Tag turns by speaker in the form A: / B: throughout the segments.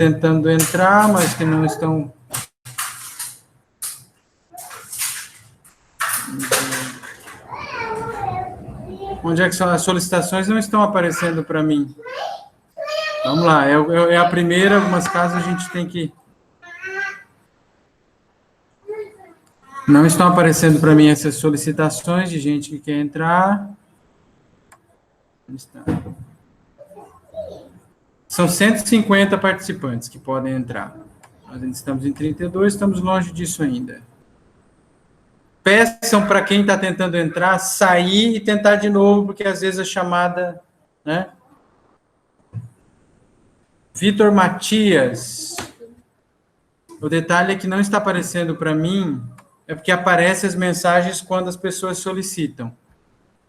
A: tentando entrar, mas que não estão... Onde é que são as solicitações? Não estão aparecendo para mim. Vamos lá, é a primeira, algumas casas a gente tem que... Não estão aparecendo para mim essas solicitações de gente que quer entrar. Onde está? São 150 participantes que podem entrar. Nós ainda estamos em 32, estamos longe disso ainda. Peçam para quem está tentando entrar, sair e tentar de novo, porque às vezes a chamada... né? Vitor Matias. O detalhe é que não está aparecendo para mim, é porque aparecem as mensagens quando as pessoas solicitam.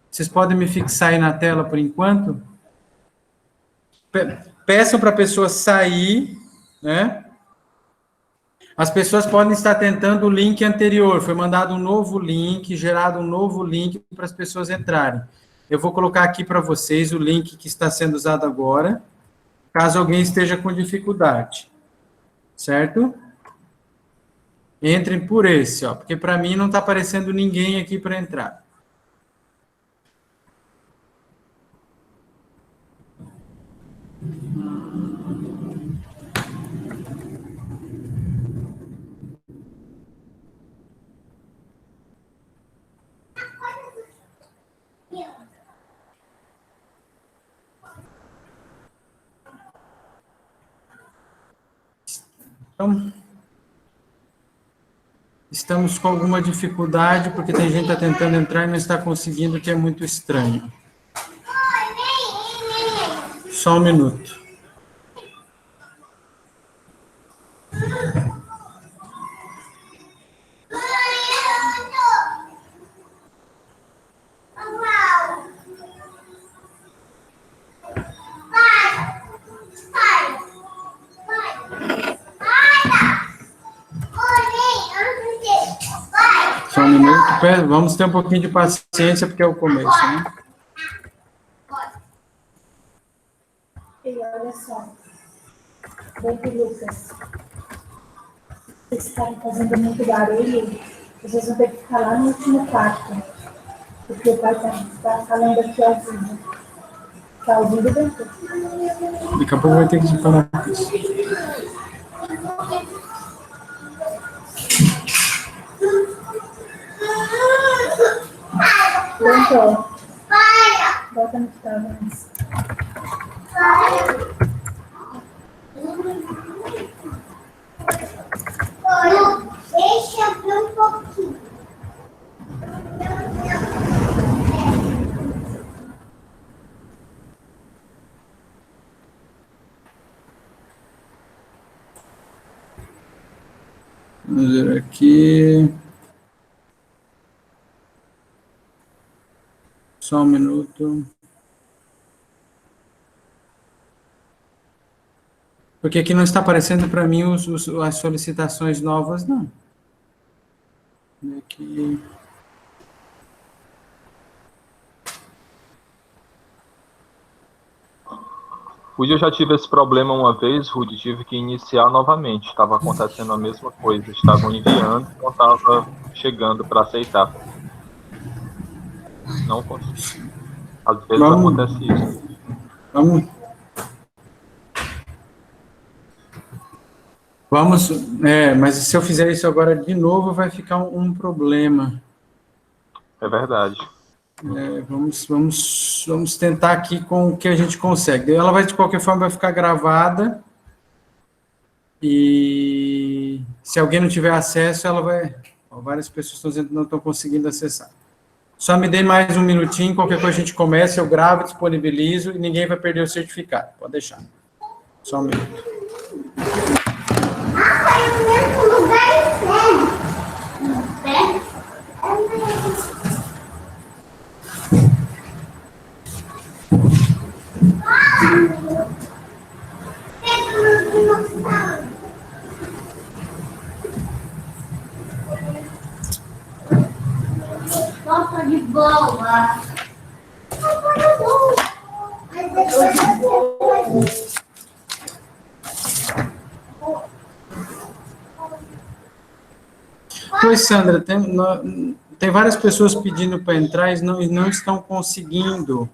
A: Vocês podem me fixar aí na tela por enquanto? Peçam para a pessoa sair, né? As pessoas podem estar tentando o link anterior, foi mandado um novo link, gerado um novo link para as pessoas entrarem. Eu vou colocar aqui para vocês o link que está sendo usado agora, caso alguém esteja com dificuldade, certo? Entrem por esse, ó, porque para mim não está aparecendo ninguém aqui para entrar. Então, estamos com alguma dificuldade, porque tem gente que está tentando entrar e não está conseguindo, que é muito estranho. Só um minuto. Só um minuto. Vamos ter um pouquinho de paciência, porque é o começo, né?
B: E olha só. Bem, Lucas. Vocês estarem fazendo muito barulho, vocês vão ter que ficar lá no último quarto. Porque o pai está falando aqui ao vivo. Está ouvindo, Beto?
A: Daqui a pouco vai ter que parar.
B: Pronto. Volta no que estava antes. Deixa eu ver um pouquinho.
A: Vamos ver aqui. Só um minuto. Porque aqui não está aparecendo para mim as solicitações novas, não. Aqui.
C: Rudy, eu já tive esse problema uma vez, Rudy, tive que iniciar novamente. Estava acontecendo a mesma coisa. Estavam enviando, não estava chegando para aceitar. Não consegui. Às vezes acontece isso.
A: Vamos, mas se eu fizer isso agora de novo, vai ficar um problema.
C: É verdade.
A: Vamos tentar aqui com o que a gente consegue. Ela vai, de qualquer forma, vai ficar gravada. E se alguém não tiver acesso, ela vai... Várias pessoas estão dizendo que não estão conseguindo acessar. Só me dê mais um minutinho, qualquer coisa a gente começa, eu gravo, disponibilizo e ninguém vai perder o certificado. Pode deixar. Só um minuto.
B: Toca de bola.
A: Pois, Sandra, tem várias pessoas pedindo para entrar e não estão conseguindo.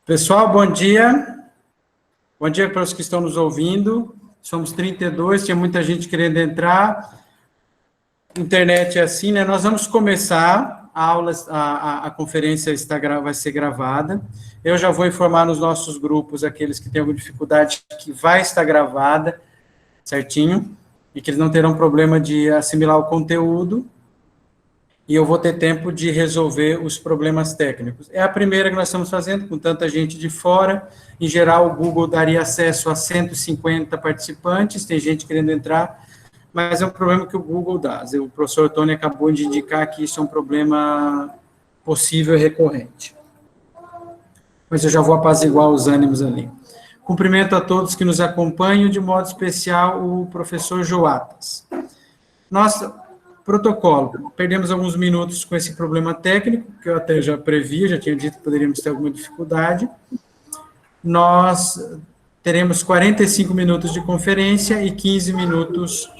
A: Pessoal, bom dia. Bom dia para os que estão nos ouvindo. Somos 32, tinha muita gente querendo entrar. Internet é assim, né? Nós vamos começar a aula, a conferência vai ser gravada. Eu já vou informar nos nossos grupos, aqueles que têm alguma dificuldade, que vai estar gravada, certinho, e que eles não terão problema de assimilar o conteúdo, e eu vou ter tempo de resolver os problemas técnicos. É a primeira que nós estamos fazendo, com tanta gente de fora. Em geral, o Google daria acesso a 150 participantes, tem gente querendo entrar, mas é um problema que o Google dá. O professor Tony acabou de indicar que isso é um problema possível e recorrente. Mas eu já vou apaziguar os ânimos ali. Cumprimento a todos que nos acompanham, de modo especial o professor Joatas. Nosso protocolo. Perdemos alguns minutos com esse problema técnico, que eu até já previ, já tinha dito que poderíamos ter alguma dificuldade. Nós teremos 45 minutos de conferência e 15 minutos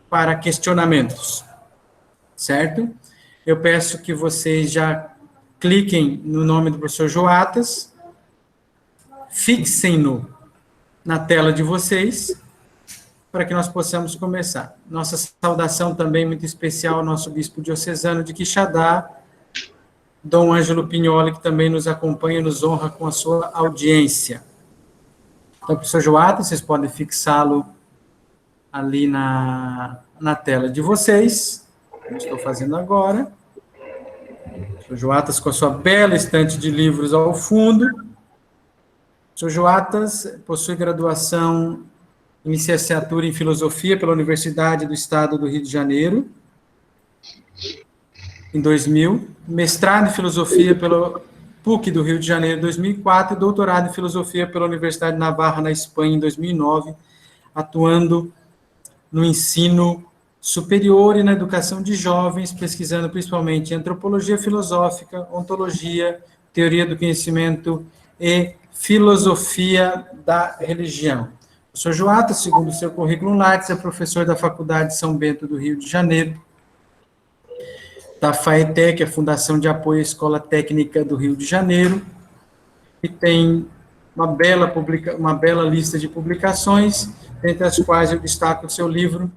A: para questionamentos, certo? Eu peço que vocês já cliquem no nome do professor Joatas, fixem-no na tela de vocês, para que nós possamos começar. Nossa saudação também muito especial ao nosso bispo diocesano de Quixadá, Dom Ângelo Pignoli, que também nos acompanha e nos honra com a sua audiência. Então, professor Joatas, vocês podem fixá-lo ali na tela de vocês, como estou fazendo agora. Professor Joatas com a sua bela estante de livros ao fundo. Professor Joatas possui graduação em licenciatura em Filosofia pela Universidade do Estado do Rio de Janeiro, em 2000, mestrado em Filosofia pelo PUC do Rio de Janeiro, em 2004, e doutorado em Filosofia pela Universidade de Navarra, na Espanha, em 2009, atuando no ensino superior e na educação de jovens, pesquisando principalmente antropologia filosófica, ontologia, teoria do conhecimento e filosofia da religião. O professor Joatas, segundo o seu currículo Lattes, é professor da Faculdade de São Bento do Rio de Janeiro, da FAETEC, a Fundação de Apoio à Escola Técnica do Rio de Janeiro, e tem uma bela lista de publicações, entre as quais eu destaco o seu livro,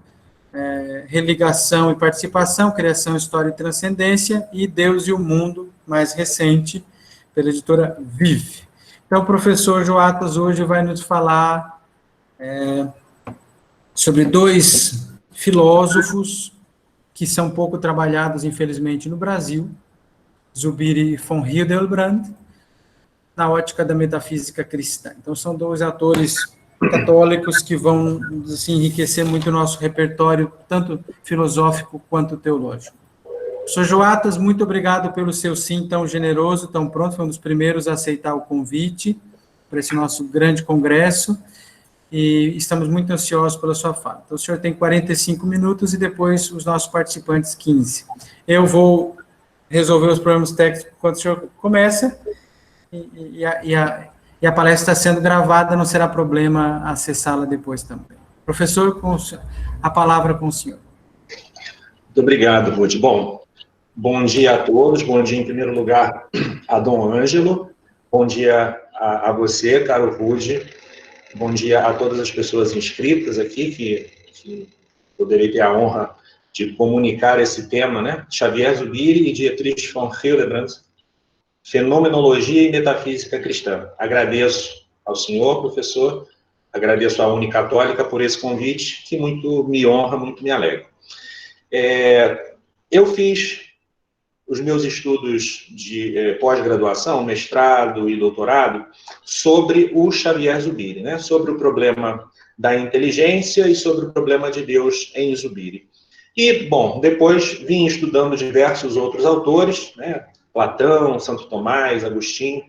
A: Religação e Participação, Criação, História e Transcendência, e Deus e o Mundo, mais recente, pela editora Vive. Então, o professor Joatas hoje vai nos falar sobre dois filósofos que são pouco trabalhados, infelizmente, no Brasil, Zubiri e von Hildebrand, na ótica da metafísica cristã. Então, são dois autores católicos que vão assim, enriquecer muito o nosso repertório, tanto filosófico quanto teológico. Professor Joatas, muito obrigado pelo seu sim tão generoso, tão pronto, foi um dos primeiros a aceitar o convite para esse nosso grande congresso, e estamos muito ansiosos pela sua fala. Então, o senhor tem 45 minutos e depois os nossos participantes 15. Eu vou resolver os problemas técnicos enquanto o senhor começa, e a palestra está sendo gravada, não será problema acessá-la depois também. Professor, a palavra com o senhor.
D: Muito obrigado, Ruth. Bom dia a todos, bom dia em primeiro lugar a Dom Ângelo, bom dia a você, caro Ruth. Bom dia a todas as pessoas inscritas aqui, que poderei ter a honra de comunicar esse tema, né? Xavier Zubiri e Dietrich von Hildebrand, Fenomenologia e Metafísica Cristã. Agradeço ao senhor, professor, agradeço à Unicatólica por esse convite, que muito me honra, muito me alegra. Eu fiz os meus estudos de pós-graduação, mestrado e doutorado, sobre o Xavier Zubiri, né? Sobre o problema da inteligência e sobre o problema de Deus em Zubiri. E, bom, depois vim estudando diversos outros autores, né? Platão, Santo Tomás, Agostinho,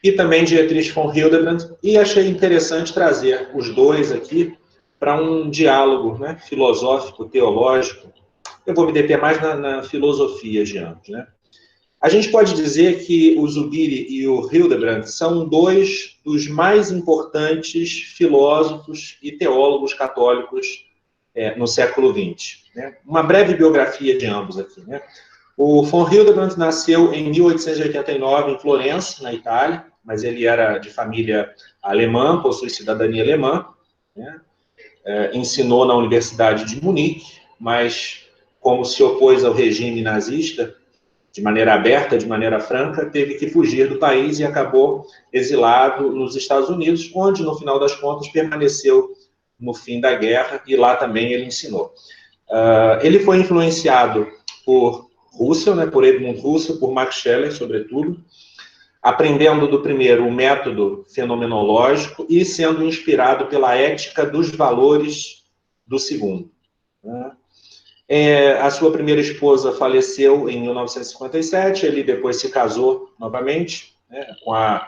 D: e também Dietrich von Hildebrand, e achei interessante trazer os dois aqui para um diálogo, né? Filosófico, teológico. Eu vou me deter mais na filosofia de ambos, né? A gente pode dizer que o Zubiri e o Hildebrand são dois dos mais importantes filósofos e teólogos católicos no século XX. Né? Uma breve biografia de ambos aqui, né? O von Hildebrand nasceu em 1889 em Florença, na Itália, mas ele era de família alemã, possui cidadania alemã, né? Ensinou na Universidade de Munique, mas como se opôs ao regime nazista, de maneira aberta, de maneira franca, teve que fugir do país e acabou exilado nos Estados Unidos, onde, no final das contas, permaneceu no fim da guerra, e lá também ele ensinou. Ele foi influenciado por Russell, né, por Edmund Husserl, por Max Scheler, sobretudo, aprendendo do primeiro o método fenomenológico e sendo inspirado pela ética dos valores do segundo, né? A sua primeira esposa faleceu em 1957, ele depois se casou novamente, né, com a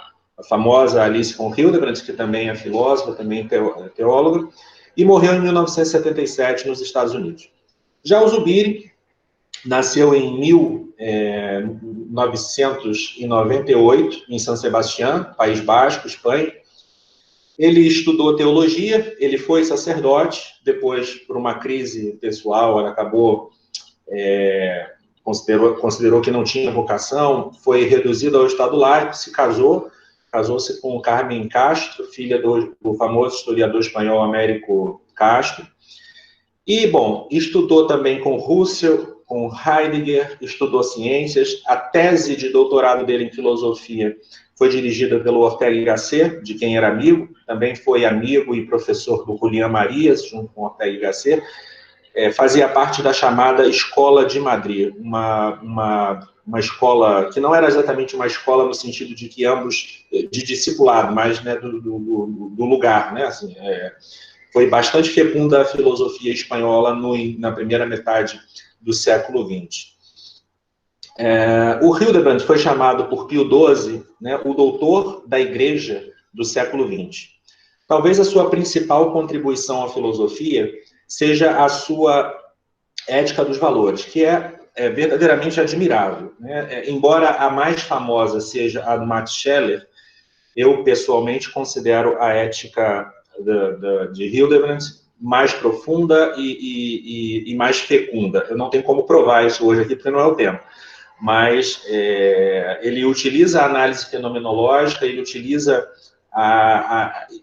D: famosa Alice von Hildebrand, que também é filósofa, também teóloga, e morreu em 1977 nos Estados Unidos. Já o Zubiri nasceu em 1998, em São Sebastião, País Basco, Espanha. Ele estudou teologia, ele foi sacerdote, depois, por uma crise pessoal, ele acabou, considerou que não tinha vocação, foi reduzido ao estado laico, se casou-se com Carmen Castro, filha do famoso historiador espanhol Américo Castro. E, bom, estudou também com Husserl, com Heidegger, estudou ciências. A tese de doutorado dele em filosofia foi dirigida pelo Ortega y Gasset, de quem era amigo, também foi amigo e professor do Julián Marías, junto com Ortega y Gasset. Fazia parte da chamada Escola de Madrid, uma escola que não era exatamente uma escola no sentido de que ambos, de discipulado, mas, né, do lugar, né, assim, foi bastante fecunda a filosofia espanhola na primeira metade do século XX. O Hildebrand foi chamado por Pio XII, né, o doutor da Igreja do século XX. Talvez a sua principal contribuição à filosofia seja a sua ética dos valores, que é verdadeiramente admirável, né? Embora a mais famosa seja a do Max Scheler, eu pessoalmente considero a ética de Hildebrand mais profunda e mais fecunda. Eu não tenho como provar isso hoje aqui, porque não é o tema. Mas ele utiliza a análise fenomenológica, ele utiliza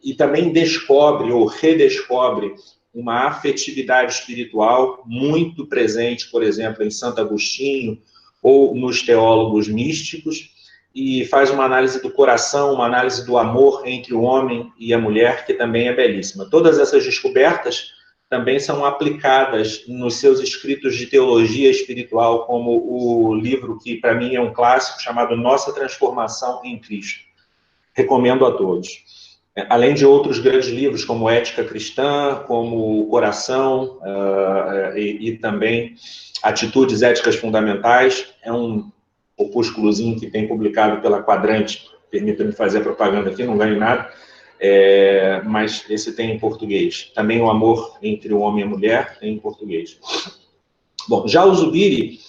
D: e também descobre ou redescobre uma afetividade espiritual muito presente, por exemplo, em Santo Agostinho ou nos teólogos místicos, e faz uma análise do coração, uma análise do amor entre o homem e a mulher, que também é belíssima. Todas essas descobertas também são aplicadas nos seus escritos de teologia espiritual, como o livro que, para mim, é um clássico, chamado Nossa Transformação em Cristo. Recomendo a todos. Além de outros grandes livros, como Ética Cristã, como Coração, e também Atitudes Éticas Fundamentais, é um opúsculozinho que tem publicado pela Quadrante, permita-me fazer a propaganda aqui, não ganho nada, mas esse tem em português. Também O Amor entre o Homem e a Mulher tem em português. Bom, já o Zubiri,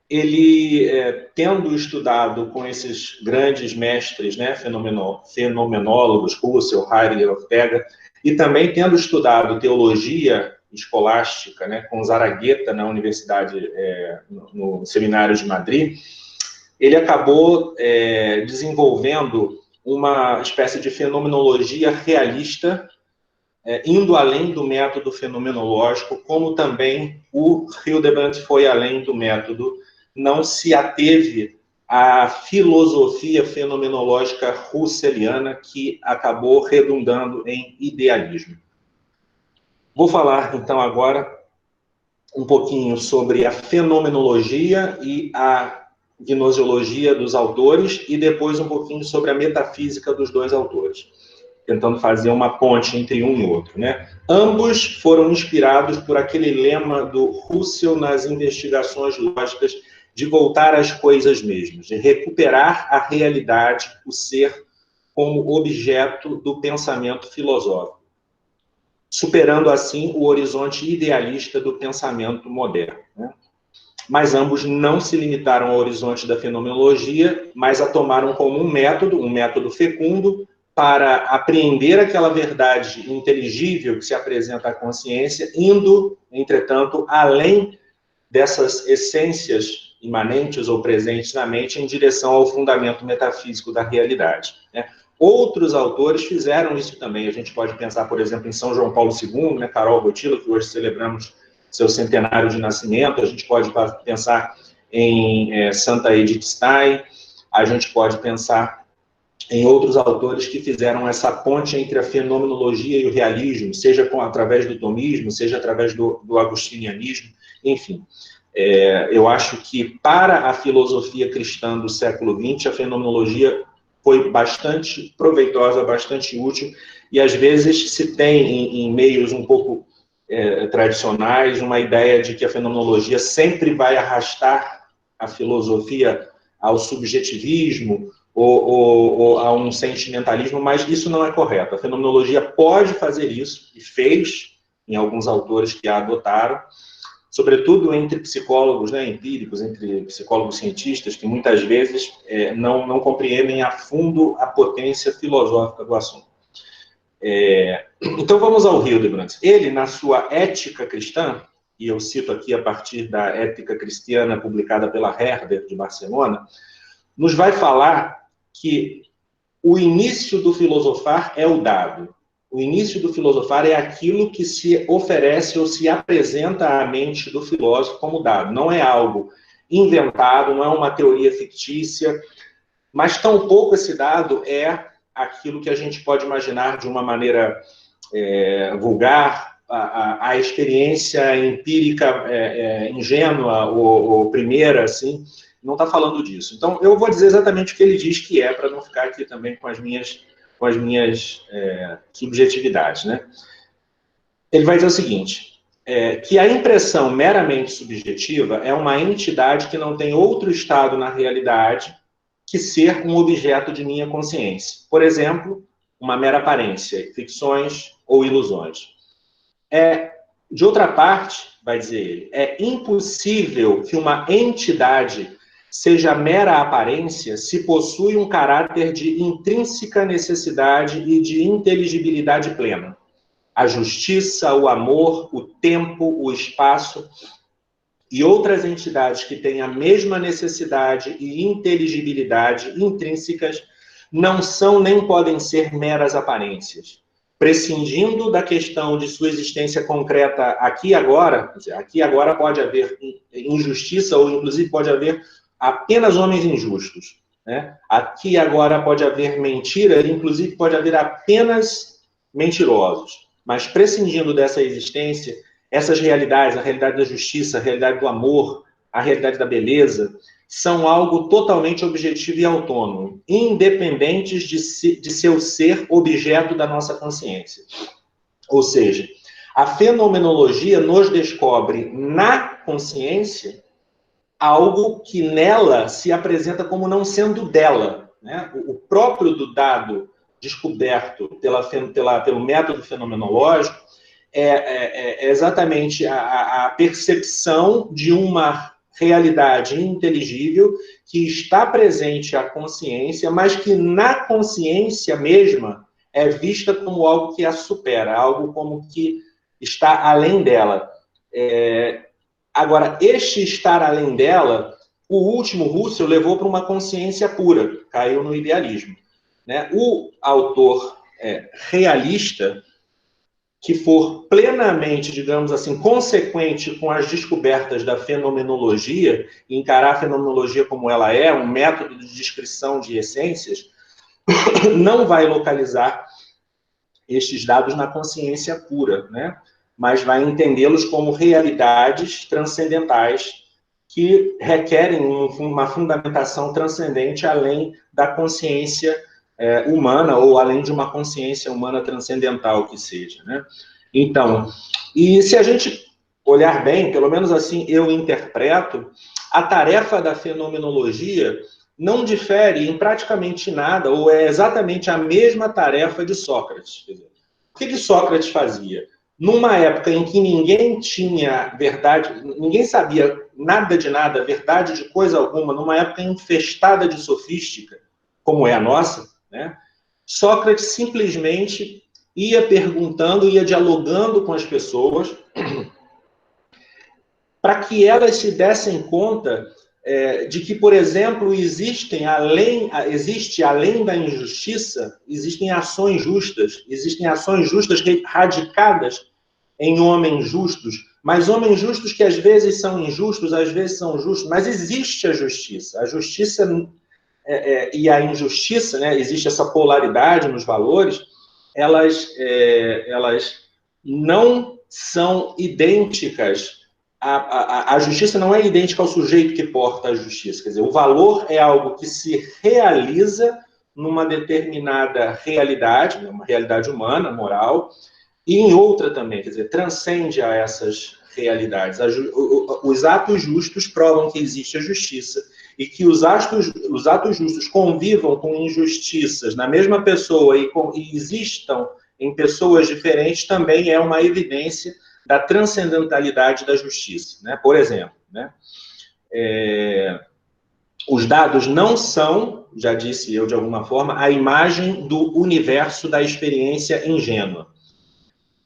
D: ele, tendo estudado com esses grandes mestres, né, fenomenólogos, Husserl, Heidegger, Ortega, e também tendo estudado teologia escolástica, né, com Zaragoza na Universidade, no Seminário de Madrid, ele acabou desenvolvendo uma espécie de fenomenologia realista, indo além do método fenomenológico, como também o Hildebrand foi além do método, não se ateve à filosofia fenomenológica husserliana, que acabou redundando em idealismo. Vou falar, então, agora um pouquinho sobre a fenomenologia e a gnosiologia dos autores, e depois um pouquinho sobre a metafísica dos dois autores, tentando fazer uma ponte entre um e outro, né? Ambos foram inspirados por aquele lema do Husserl nas investigações lógicas, de voltar às coisas mesmas, de recuperar a realidade, o ser, como objeto do pensamento filosófico, superando assim o horizonte idealista do pensamento moderno, né? Mas ambos não se limitaram ao horizonte da fenomenologia, mas a tomaram como um método fecundo, para apreender aquela verdade inteligível que se apresenta à consciência, indo, entretanto, além dessas essências imanentes ou presentes na mente em direção ao fundamento metafísico da realidade, né? Outros autores fizeram isso também. A gente pode pensar, por exemplo, em São João Paulo II, né, Karol Wojtyła, que hoje celebramos seu centenário de nascimento. A gente pode pensar em Santa Edith Stein. A gente pode pensar em outros autores que fizeram essa ponte entre a fenomenologia e o realismo, seja através do tomismo, seja através do agostinianismo, enfim. Eu acho que para a filosofia cristã do século XX, a fenomenologia foi bastante proveitosa, bastante útil, e às vezes se tem em meios um pouco tradicionais uma ideia de que a fenomenologia sempre vai arrastar a filosofia ao subjetivismo ou a um sentimentalismo, mas isso não é correto. A fenomenologia pode fazer isso, e fez em alguns autores que a adotaram, sobretudo entre psicólogos, né, empíricos, entre psicólogos cientistas, que muitas vezes não compreendem a fundo a potência filosófica do assunto. Então vamos ao Hildebrand. Ele, na sua Ética Cristã, e eu cito aqui a partir da Ética Cristiana publicada pela Herder, de Barcelona, nos vai falar que o início do filosofar é o dado. O início do filosofar é aquilo que se oferece ou se apresenta à mente do filósofo como dado. Não é algo inventado, não é uma teoria fictícia, mas tampouco esse dado é aquilo que a gente pode imaginar de uma maneira vulgar, a experiência empírica ingênua ou primeira, assim, não está falando disso. Então, eu vou dizer exatamente o que ele diz que é, para não ficar aqui também com as minhas subjetividades, né? Ele vai dizer o seguinte, que a impressão meramente subjetiva é uma entidade que não tem outro estado na realidade que ser um objeto de minha consciência. Por exemplo, uma mera aparência, ficções ou ilusões. De outra parte, vai dizer ele, é impossível que uma entidade seja mera aparência se possui um caráter de intrínseca necessidade e de inteligibilidade plena. A justiça, o amor, o tempo, o espaço e outras entidades que têm a mesma necessidade e inteligibilidade intrínsecas não são nem podem ser meras aparências. Prescindindo da questão de sua existência concreta aqui e agora, quer dizer, aqui e agora pode haver injustiça ou inclusive pode haver apenas homens injustos, né? Aqui e agora pode haver mentira, inclusive pode haver apenas mentirosos. Mas prescindindo dessa existência, essas realidades, a realidade da justiça, a realidade do amor, a realidade da beleza, são algo totalmente objetivo e autônomo, independentes de seu ser objeto da nossa consciência. Ou seja, a fenomenologia nos descobre na consciência algo que nela se apresenta como não sendo dela, né? O próprio do dado descoberto pelo método fenomenológico é exatamente a percepção de uma realidade inteligível que está presente à consciência, mas que na consciência mesma é vista como algo que a supera, algo como que está além dela. Agora, este estar além dela, o último Russell levou para uma consciência pura, caiu no idealismo, né? O autor realista, que for plenamente, digamos assim, consequente com as descobertas da fenomenologia, e encarar a fenomenologia como ela é, um método de descrição de essências, não vai localizar estes dados na consciência pura, né? Mas vai entendê-los como realidades transcendentais que requerem uma fundamentação transcendente além da consciência humana, ou além de uma consciência humana transcendental que seja, né? Então, e se a gente olhar bem, pelo menos assim eu interpreto, a tarefa da fenomenologia não difere em praticamente nada, ou é exatamente a mesma tarefa de Sócrates. Quer dizer, o que Sócrates fazia? Numa época em que ninguém tinha verdade, ninguém sabia nada de nada, verdade de coisa alguma, numa época infestada de sofística, como é a nossa, né? Sócrates simplesmente ia perguntando, ia dialogando com as pessoas, para que elas se dessem conta de que, por exemplo, existe além da injustiça, existem ações justas radicadas em homens justos, mas homens justos que às vezes são injustos, às vezes são justos, mas existe a justiça. A justiça e a injustiça, né, existe essa polaridade nos valores, elas não são idênticas. A justiça não é idêntica ao sujeito que porta a justiça. Quer dizer, o valor é algo que se realiza numa determinada realidade, uma realidade humana, moral, e em outra também, quer dizer, transcende a essas realidades. Os atos justos provam que existe a justiça e que os atos justos convivam com injustiças na mesma pessoa e existam em pessoas diferentes também é uma evidência da transcendentalidade da justiça, né? Por exemplo, né? Os dados não são, já disse eu de alguma forma, a imagem do universo da experiência ingênua.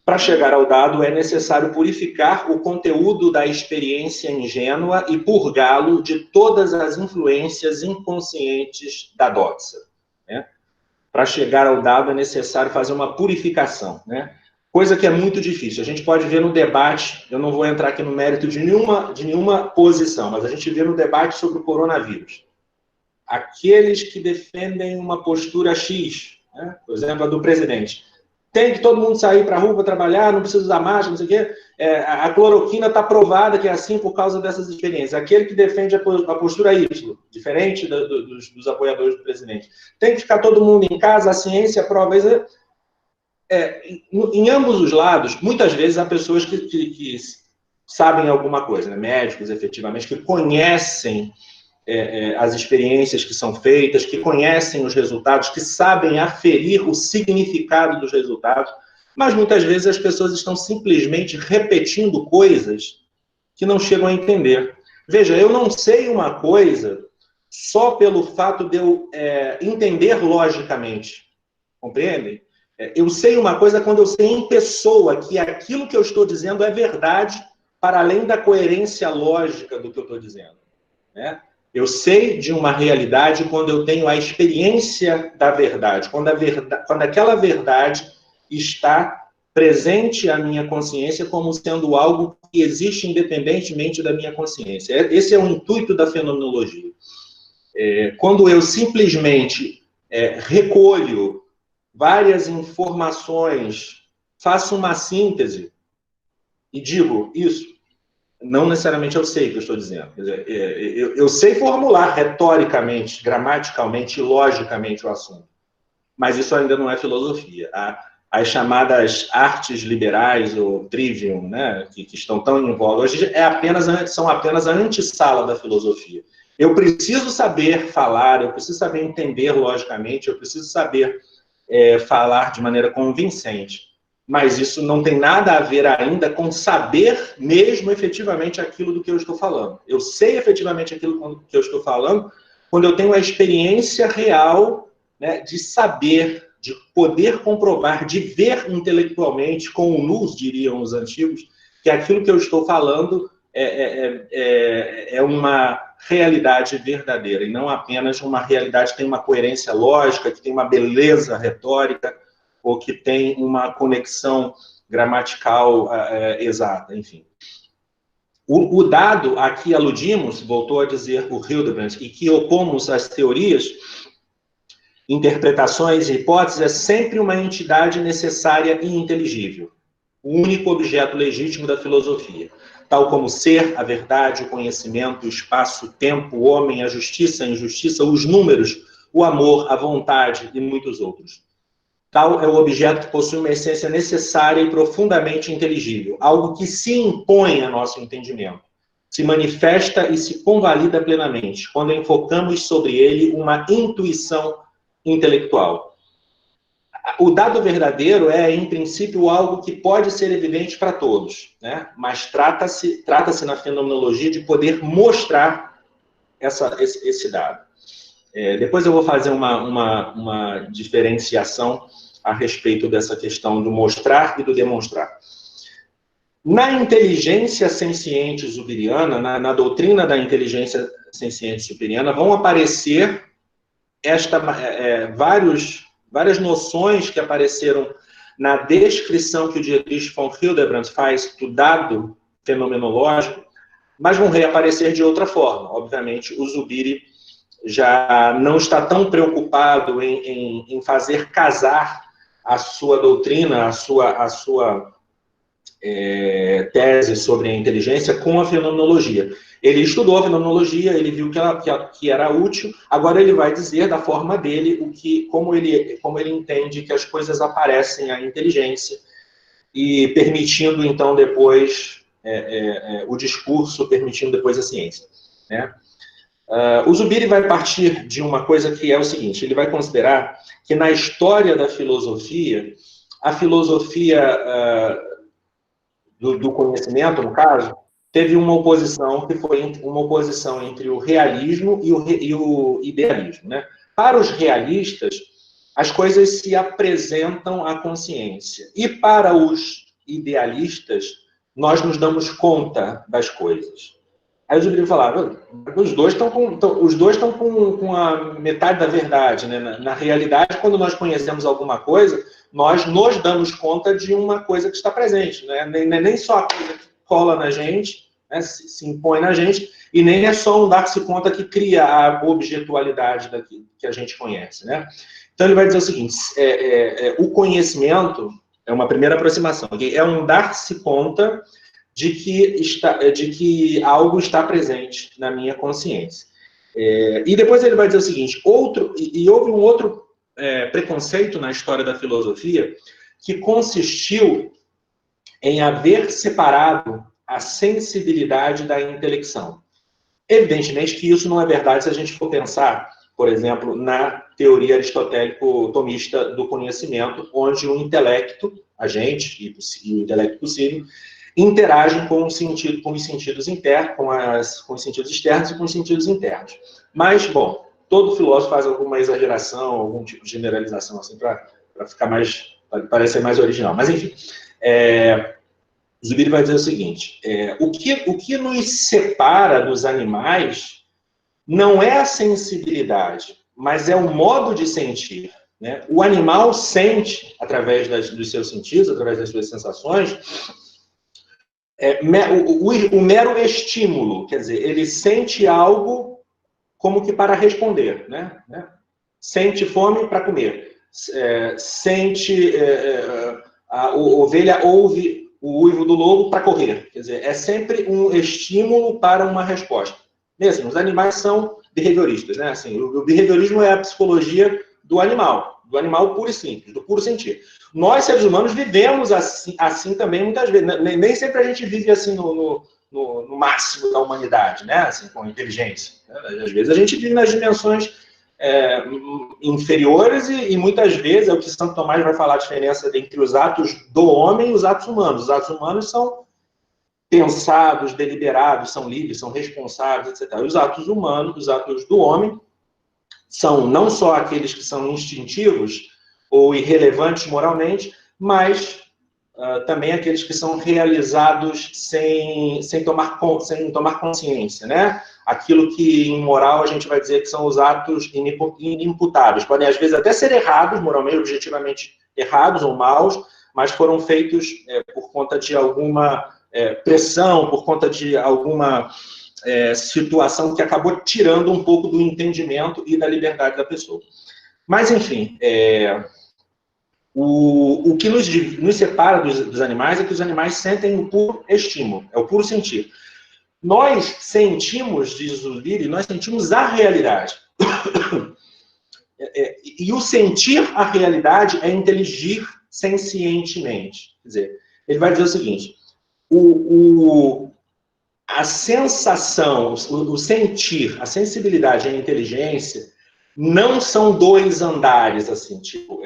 D: Para chegar ao dado, é necessário purificar o conteúdo da experiência ingênua e purgá-lo de todas as influências inconscientes da doxa, né? Para chegar ao dado, é necessário fazer uma purificação, né? Coisa que é muito difícil. A gente pode ver no debate, eu não vou entrar aqui no mérito de nenhuma posição, mas a gente vê no debate sobre o coronavírus. Aqueles que defendem uma postura X, né? Por exemplo, a do presidente. Tem que todo mundo sair para a rua para trabalhar, não precisa usar máscara, não sei o quê. A cloroquina está provada que é assim por causa dessas experiências. Aquele que defende a postura Y, diferente dos apoiadores do presidente. Tem que ficar todo mundo em casa, a ciência prova isso. Em ambos os lados, muitas vezes há pessoas que sabem alguma coisa, né? Médicos, efetivamente, que conhecem as experiências que são feitas, que conhecem os resultados, que sabem aferir o significado dos resultados, mas muitas vezes as pessoas estão simplesmente repetindo coisas que não chegam a entender. Veja, eu não sei uma coisa só pelo fato de eu entender logicamente, compreendem? Eu sei uma coisa quando eu sei em pessoa que aquilo que eu estou dizendo é verdade para além da coerência lógica do que eu estou dizendo, né? Eu sei de uma realidade quando eu tenho a experiência da verdade, quando aquela verdade está presente à minha consciência como sendo algo que existe independentemente da minha consciência. Esse é o intuito da fenomenologia. Quando eu simplesmente recolho várias informações, faço uma síntese e digo isso, não necessariamente eu sei o que eu estou dizendo. Quer dizer, eu sei formular retoricamente, gramaticalmente e logicamente o assunto, mas isso ainda não é filosofia. As chamadas artes liberais ou trivium, né, que estão tão em voga hoje, são apenas a antessala da filosofia. Eu preciso saber falar, eu preciso saber entender logicamente, eu preciso saber falar de maneira convincente. Mas isso não tem nada a ver ainda com saber mesmo efetivamente aquilo do que eu estou falando. Eu sei efetivamente aquilo que eu estou falando quando eu tenho a experiência real, né, de saber, de poder comprovar, de ver intelectualmente, com nus, diriam os antigos, que aquilo que eu estou falando é uma realidade verdadeira, e não apenas uma realidade que tem uma coerência lógica, que tem uma beleza retórica, ou que tem uma conexão gramatical exata, enfim. O dado a que aludimos, voltou a dizer o Hildebrand, e que opomos às teorias, interpretações e hipóteses, é sempre uma entidade necessária e inteligível, o único objeto legítimo da filosofia, tal como o ser, a verdade, o conhecimento, o espaço, o tempo, o homem, a justiça, a injustiça, os números, o amor, a vontade e muitos outros. Tal é o objeto que possui uma essência necessária e profundamente inteligível, algo que se impõe a nosso entendimento, se manifesta e se convalida plenamente, quando enfocamos sobre ele uma intuição intelectual. O dado verdadeiro é, em princípio, algo que pode ser evidente para todos, né? Mas trata-se na fenomenologia de poder mostrar esse dado. Depois eu vou fazer uma diferenciação a respeito dessa questão do mostrar e do demonstrar. Na inteligência senciente zubiriana, na doutrina da inteligência senciente zubiriana, vão aparecer várias noções que apareceram na descrição que o Dietrich von Hildebrand faz do dado fenomenológico, mas vão reaparecer de outra forma. Obviamente, o Zubiri já não está tão preocupado em fazer casar a sua doutrina, a sua tese sobre a inteligência com a fenomenologia. Ele estudou a fenomenologia, ele viu que era útil, agora ele vai dizer da forma dele como ele entende que as coisas aparecem à inteligência e permitindo, então, depois o discurso, permitindo depois a ciência, né? O Zubiri vai partir de uma coisa que é o seguinte, ele vai considerar que na história da filosofia, a filosofia do conhecimento, no caso, teve uma oposição que foi uma oposição entre o realismo e o idealismo, né? Para os realistas, as coisas se apresentam à consciência. E para os idealistas, nós nos damos conta das coisas. Aí o Zubiri falava, os dois estão com a metade da verdade, né? Na realidade, quando nós conhecemos alguma coisa, nós nos damos conta de uma coisa que está presente, né? Nem só a coisa que cola na gente, né? se impõe na gente, e nem é só um dar-se conta que cria a objetualidade que a gente conhece, né? Então ele vai dizer o seguinte, o conhecimento é uma primeira aproximação, okay? É um dar-se conta de que algo está presente na minha consciência. E depois ele vai dizer o seguinte, houve um outro preconceito na história da filosofia que consistiu em haver separado a sensibilidade da intelecção. Evidentemente que isso não é verdade se a gente for pensar, por exemplo, na teoria aristotélico-tomista do conhecimento, onde o intelecto, a gente, e o intelecto possível, interagem com os sentidos internos, com os sentidos externos e com os sentidos internos. Mas, bom, todo filósofo faz alguma exageração, algum tipo de generalização, assim, para parecer mais original. Mas, enfim, Zubiri vai dizer o seguinte, o que nos separa dos animais não é a sensibilidade, mas é o modo de sentir, né? O animal sente, através dos seus sentidos, através das suas sensações, o mero estímulo, quer dizer, ele sente algo como que para responder, né? Sente fome para comer, a ovelha ouve o uivo do lobo para correr, quer dizer, é sempre um estímulo para uma resposta. Mesmo, os animais são behavioristas, né? Assim, o behaviorismo é a psicologia do animal puro e simples, do puro sentir. Nós, seres humanos, vivemos assim também muitas vezes. Nem sempre a gente vive assim no máximo da humanidade, né? Assim, com inteligência. Às vezes a gente vive nas dimensões inferiores e muitas vezes é o que Santo Tomás vai falar a diferença entre os atos do homem e os atos humanos. Os atos humanos são pensados, deliberados, são livres, são responsáveis, etc. E os atos humanos, os atos do homem, são não só aqueles que são instintivos ou irrelevantes moralmente, mas também aqueles que são realizados sem tomar consciência, né? Aquilo que em moral a gente vai dizer que são os atos inimputáveis. Podem às vezes até ser errados, moralmente, objetivamente errados ou maus, mas foram feitos por conta de alguma pressão, por conta de alguma situação que acabou tirando um pouco do entendimento e da liberdade da pessoa. Mas, enfim, o que nos separa dos animais é que os animais sentem o puro estímulo, é o puro sentir. Nós sentimos, diz o Zubiri, nós sentimos a realidade. E o sentir a realidade é inteligir sencientemente. Quer dizer, ele vai dizer o seguinte, a sensação, o sentir, a sensibilidade e a inteligência não são dois andares, assim, tipo,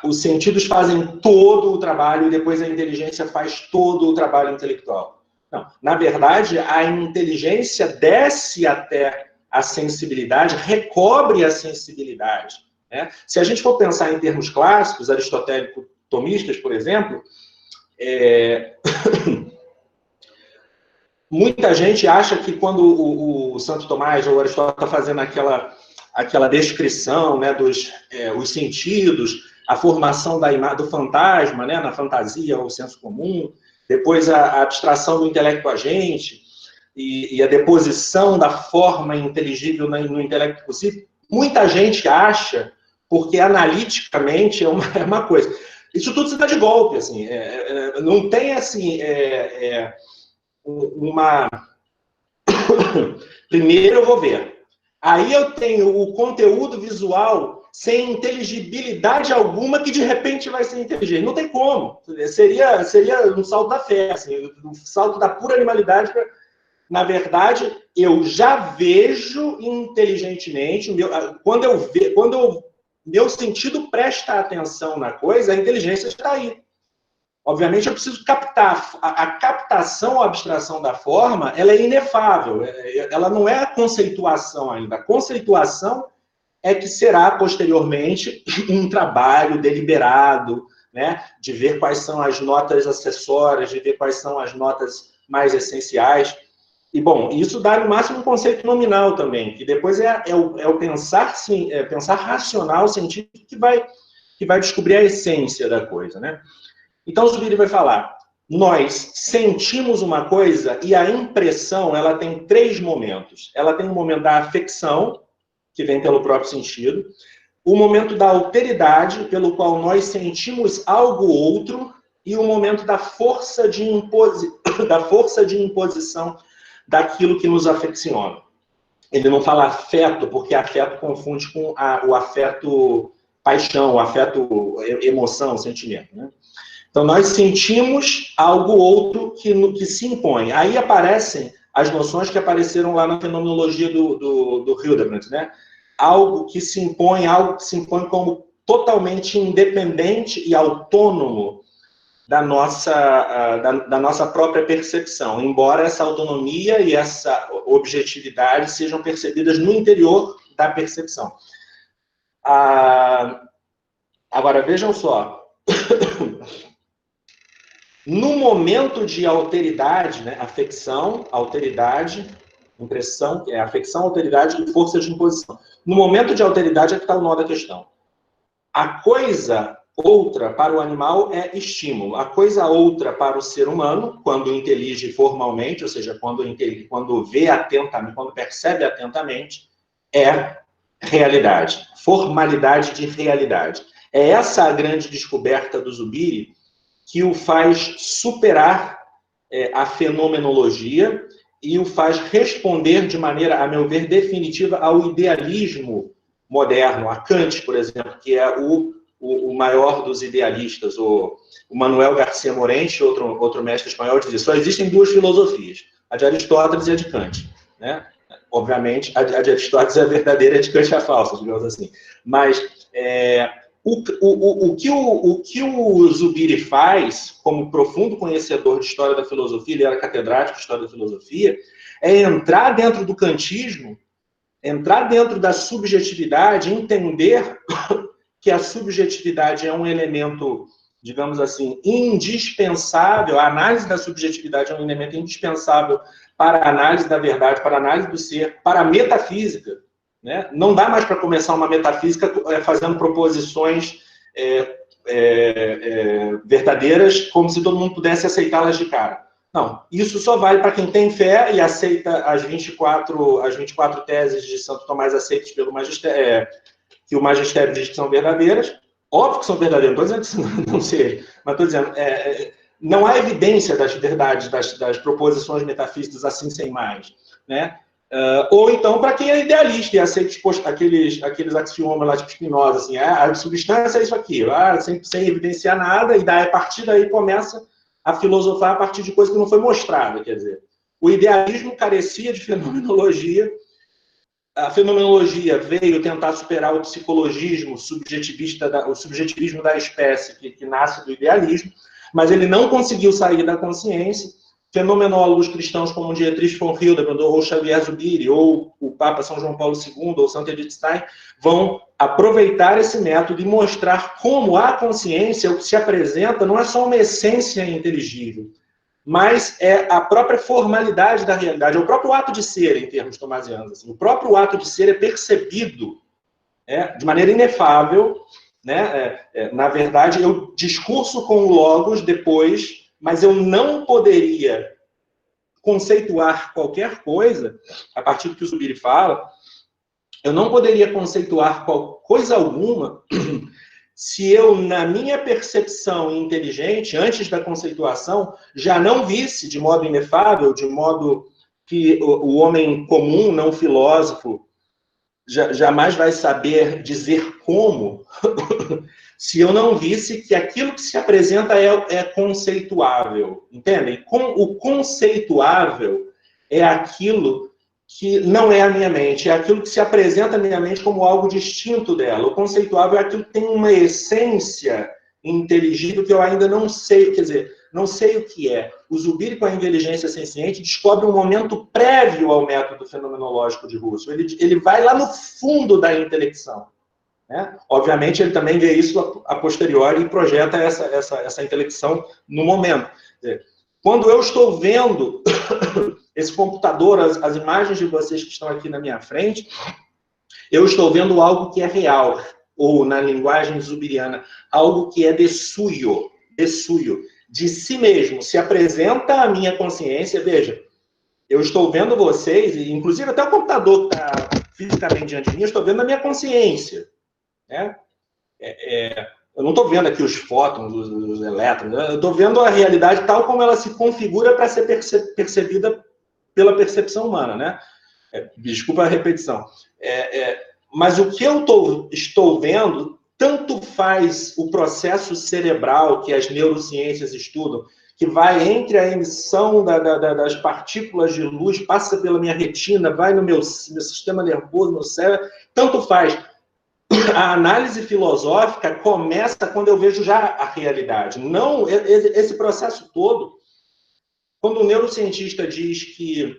D: os sentidos fazem todo o trabalho e depois a inteligência faz todo o trabalho intelectual. Não, na verdade, a inteligência desce até a sensibilidade, recobre a sensibilidade, né? Se a gente for pensar em termos clássicos, aristotélico-tomistas, por exemplo, Muita gente acha que quando o Santo Tomás ou Aristóteles está fazendo aquela descrição, né, os sentidos, a formação do fantasma, né, na fantasia ou senso comum, depois a abstração do intelecto agente e a deposição da forma inteligível no intelecto possível, muita gente acha, porque analiticamente é uma coisa. Isso tudo se dá de golpe, assim, não tem assim Primeiro eu vou ver. Aí eu tenho o conteúdo visual sem inteligibilidade alguma que de repente vai ser inteligente. Não tem como. Seria um salto da fé, assim, um salto da pura animalidade. Na verdade, eu já vejo inteligentemente, quando meu sentido presta atenção na coisa, a inteligência está aí. Obviamente, eu preciso captar. A captação ou abstração da forma, ela é inefável. Ela não é a conceituação ainda. A conceituação é que será, posteriormente, um trabalho deliberado, né, de ver quais são as notas acessórias, de ver quais são as notas mais essenciais. E, bom, isso dá, no máximo, um conceito nominal também, que depois é o pensar, sim, pensar racional, científico, que vai descobrir a essência da coisa, né? Então, o Zubiri vai falar, nós sentimos uma coisa e a impressão, ela tem 3 momentos. Ela tem o momento da afecção, que vem pelo próprio sentido, o momento da alteridade, pelo qual nós sentimos algo outro, e o momento da força de imposição daquilo que nos afecciona. Ele não fala afeto, porque afeto confunde com o afeto paixão, o afeto emoção, sentimento, né? Então, nós sentimos algo outro que se impõe. Aí aparecem as noções que apareceram lá na fenomenologia do Hildebrandt, né? Algo que se impõe como totalmente independente e autônomo da nossa própria percepção, embora essa autonomia e essa objetividade sejam percebidas no interior da percepção. Agora, vejam só. No momento de alteridade, né, afecção, alteridade, impressão, afecção, alteridade e força de imposição. No momento de alteridade é que está o nó da questão. A coisa outra para o animal é estímulo. A coisa outra para o ser humano, quando intelige formalmente, ou seja, quando vê atentamente, quando percebe atentamente, é realidade. Formalidade de realidade. É essa a grande descoberta do Zubiri, que o faz superar a fenomenologia e o faz responder de maneira, a meu ver, definitiva ao idealismo moderno, a Kant, por exemplo, que é o maior dos idealistas, o Manuel Garcia Morente, outro mestre espanhol, dizia, só existem 2 filosofias, a de Aristóteles e a de Kant, né? Obviamente, a de Aristóteles é a verdadeira e a de Kant é a falsa, digamos assim. Mas o que o Zubiri faz, como profundo conhecedor de história da filosofia, ele era catedrático de história da filosofia, é entrar dentro do kantismo, entrar dentro da subjetividade, entender que a subjetividade é um elemento, digamos assim, indispensável, a análise da subjetividade é um elemento indispensável para a análise da verdade, para a análise do ser, para a metafísica. Né? Não dá mais para começar uma metafísica fazendo proposições verdadeiras, como se todo mundo pudesse aceitá-las de cara. Não, isso só vale para quem tem fé e aceita as 24 teses de Santo Tomás aceitas pelo magistério, que o magistério diz que são verdadeiras. Óbvio que são verdadeiras, não estou dizendo que não seja, mas estou dizendo, não há evidência das verdades, das proposições metafísicas assim sem mais, né? Ou então, para quem é idealista e aceita aqueles axiomas lá de Spinoza, assim, a substância é isso aqui, sem evidenciar nada, e daí, a partir daí começa a filosofar a partir de coisa que não foi mostrada, quer dizer. O idealismo carecia de fenomenologia, a fenomenologia veio tentar superar o psicologismo subjetivista, o subjetivismo da espécie, que nasce do idealismo, mas ele não conseguiu sair da consciência. Fenomenólogos cristãos como Dietrich von Hildebrandt, ou Xavier Zubiri, ou o Papa São João Paulo II, ou Santo Edith Stein, vão aproveitar esse método e mostrar como a consciência, o que se apresenta, não é só uma essência inteligível, mas é a própria formalidade da realidade, é o próprio ato de ser, em termos tomasianos. Assim. O próprio ato de ser é percebido de maneira inefável, né? Na verdade, eu discurso com o logos depois, mas eu não poderia conceituar qualquer coisa, a partir do que o Zubiri fala, eu não poderia conceituar coisa alguma se eu, na minha percepção inteligente, antes da conceituação, já não visse de modo inefável, de modo que o homem comum, não filósofo, jamais vai saber dizer como, se eu não visse que aquilo que se apresenta é conceituável. Entendem? O conceituável é aquilo que não é a minha mente, é aquilo que se apresenta à minha mente como algo distinto dela. O conceituável é aquilo que tem uma essência inteligível que eu ainda não sei, quer dizer, não sei o que é. O Zubiri, com a inteligência senciente, descobre um momento prévio ao método fenomenológico de Russell. Ele vai lá no fundo da intelecção. Né? Obviamente, ele também vê isso a posteriori e projeta essa intelecção no momento. Quando eu estou vendo esse computador, as imagens de vocês que estão aqui na minha frente, eu estou vendo algo que é real, ou na linguagem zubiriana, algo que é de suyo, de si mesmo, se apresenta à minha consciência. Veja, eu estou vendo vocês, e inclusive até o computador que está fisicamente diante de mim, eu estou vendo a minha consciência. Né? Eu não estou vendo aqui os fótons, os elétrons, eu estou vendo a realidade tal como ela se configura para ser percebida pela percepção humana, né? Desculpa a repetição. Mas o que eu estou vendo, tanto faz o processo cerebral que as neurociências estudam, que vai entre a emissão das partículas de luz, passa pela minha retina, vai no meu sistema nervoso, no cérebro, tanto faz. A análise filosófica começa quando eu vejo já a realidade. Não, esse processo todo, quando o neurocientista diz que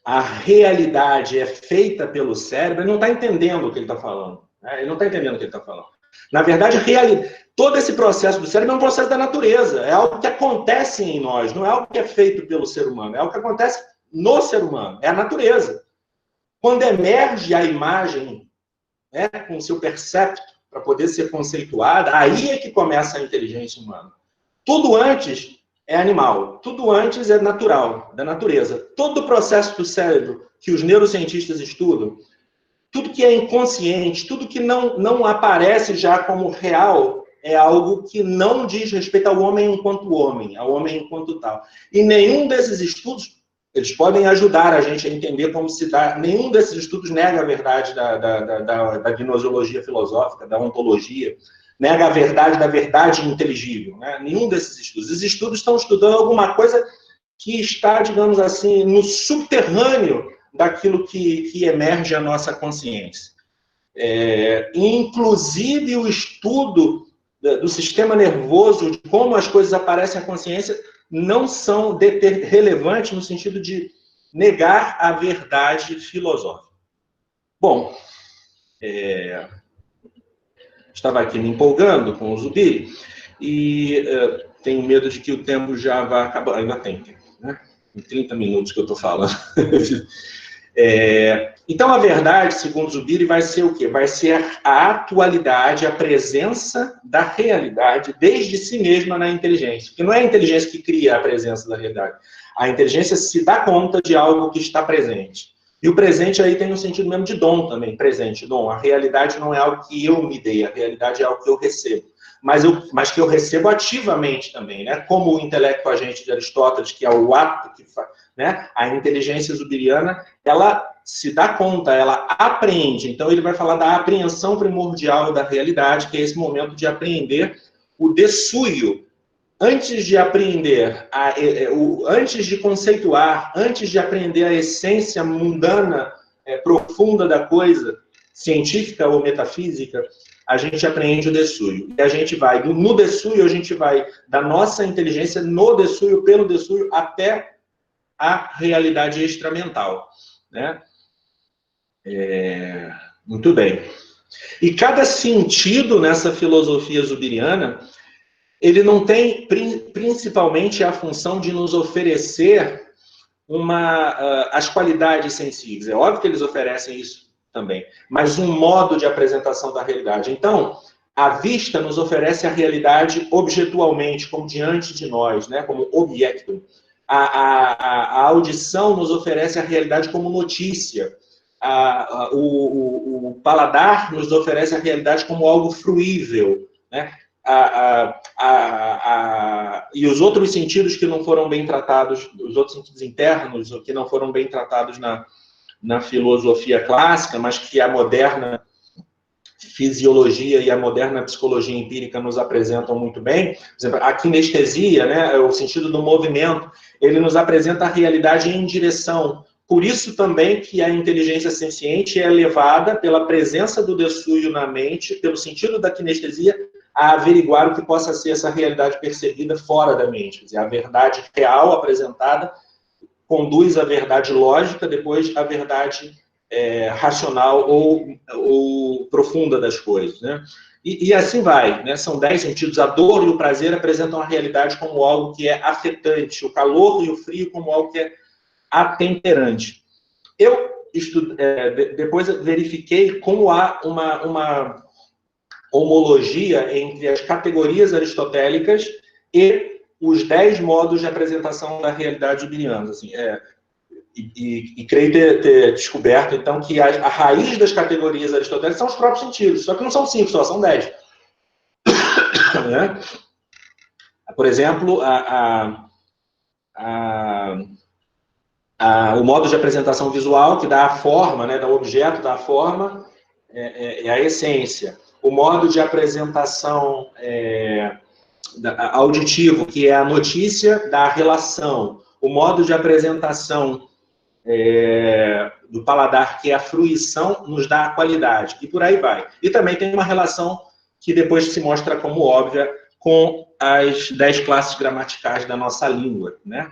D: a realidade é feita pelo cérebro, ele não está entendendo o que ele está falando. Né? Ele não está entendendo o que ele está falando. Na verdade, todo esse processo do cérebro é um processo da natureza. É algo que acontece em nós, não é algo que é feito pelo ser humano. É algo que acontece no ser humano. É a natureza. Quando emerge a imagem, né, com o seu percepto, para poder ser conceituada, aí é que começa a inteligência humana. Tudo antes é animal, tudo antes é natural, da natureza. Todo o processo do cérebro que os neurocientistas estudam, tudo que é inconsciente, tudo que não aparece já como real, é algo que não diz respeito ao homem enquanto homem, ao homem enquanto tal. E nenhum desses estudos, eles podem ajudar a gente a entender como se dá, nenhum desses estudos nega a verdade da gnoseologia filosófica, da ontologia, nega a verdade da verdade inteligível. Né? Nenhum desses estudos. Os estudos estão estudando alguma coisa que está, digamos assim, no subterrâneo daquilo que emerge a nossa consciência. Inclusive o estudo do sistema nervoso, de como as coisas aparecem à consciência, não são relevantes no sentido de negar a verdade filosófica. Bom, estava aqui me empolgando com o Zubiri e tenho medo de que o tempo já vá acabar. Ainda tem tempo, né? Em 30 minutos que eu estou falando. Então, a verdade, segundo Zubiri, vai ser o quê? Vai ser a atualidade, a presença da realidade desde si mesma na inteligência. Porque não é a inteligência que cria a presença da realidade. A inteligência se dá conta de algo que está presente. E o presente aí tem um sentido mesmo de dom também, presente, dom. A realidade não é algo que eu me dei, a realidade é algo que eu recebo. Mas que eu recebo ativamente também, né? Como o intelecto agente de Aristóteles, que é o ato que faz, né? A inteligência zubiriana, ela se dá conta, ela apreende. Então, ele vai falar da apreensão primordial da realidade, que é esse momento de apreender o dessuio. Antes de apreender, antes de conceituar, antes de aprender a essência mundana, profunda da coisa, científica ou metafísica, a gente apreende o dessuio. E a gente vai, no dessuio, a gente vai da nossa inteligência, no dessuio, pelo dessuio, até a realidade extramental. Né? Muito bem. E cada sentido nessa filosofia zubiriana ele não tem principalmente a função de nos oferecer as qualidades sensíveis. É óbvio que eles oferecem isso também, mas um modo de apresentação da realidade. Então, a vista nos oferece a realidade objetualmente, como diante de nós, né, como objeto. A audição nos oferece a realidade como notícia. O paladar nos oferece a realidade como algo fruível, né? E os outros sentidos que não foram bem tratados, os outros sentidos internos que não foram bem tratados na filosofia clássica, mas que a moderna fisiologia e a moderna psicologia empírica nos apresentam muito bem. Por exemplo, a kinestesia, né, o sentido do movimento, ele nos apresenta a realidade em direção. Por isso também que a inteligência senciente é levada pela presença do dessuio na mente, pelo sentido da kinestesia, a averiguar o que possa ser essa realidade percebida fora da mente. Quer dizer, a verdade real apresentada conduz à verdade lógica, depois à verdade racional ou profunda das coisas, né? E assim vai, né? São 10 sentidos. A dor e o prazer apresentam a realidade como algo que é afetante, o calor e o frio como algo que é atemperante. Eu depois verifiquei como há uma homologia entre as categorias aristotélicas e os 10 modos de apresentação da realidade jubiliana. Assim, e creio ter descoberto, então, que a raiz das categorias aristotélicas são os próprios sentidos, só que não são 5 só, são 10. Né? Por exemplo, o modo de apresentação visual, que dá a forma, né, dá o objeto, dá a forma, é a essência. O modo de apresentação auditivo, que é a notícia, dá a relação. O modo de apresentação do paladar, que é a fruição, nos dá a qualidade. E por aí vai. E também tem uma relação que depois se mostra como óbvia com as 10 classes gramaticais da nossa língua, né?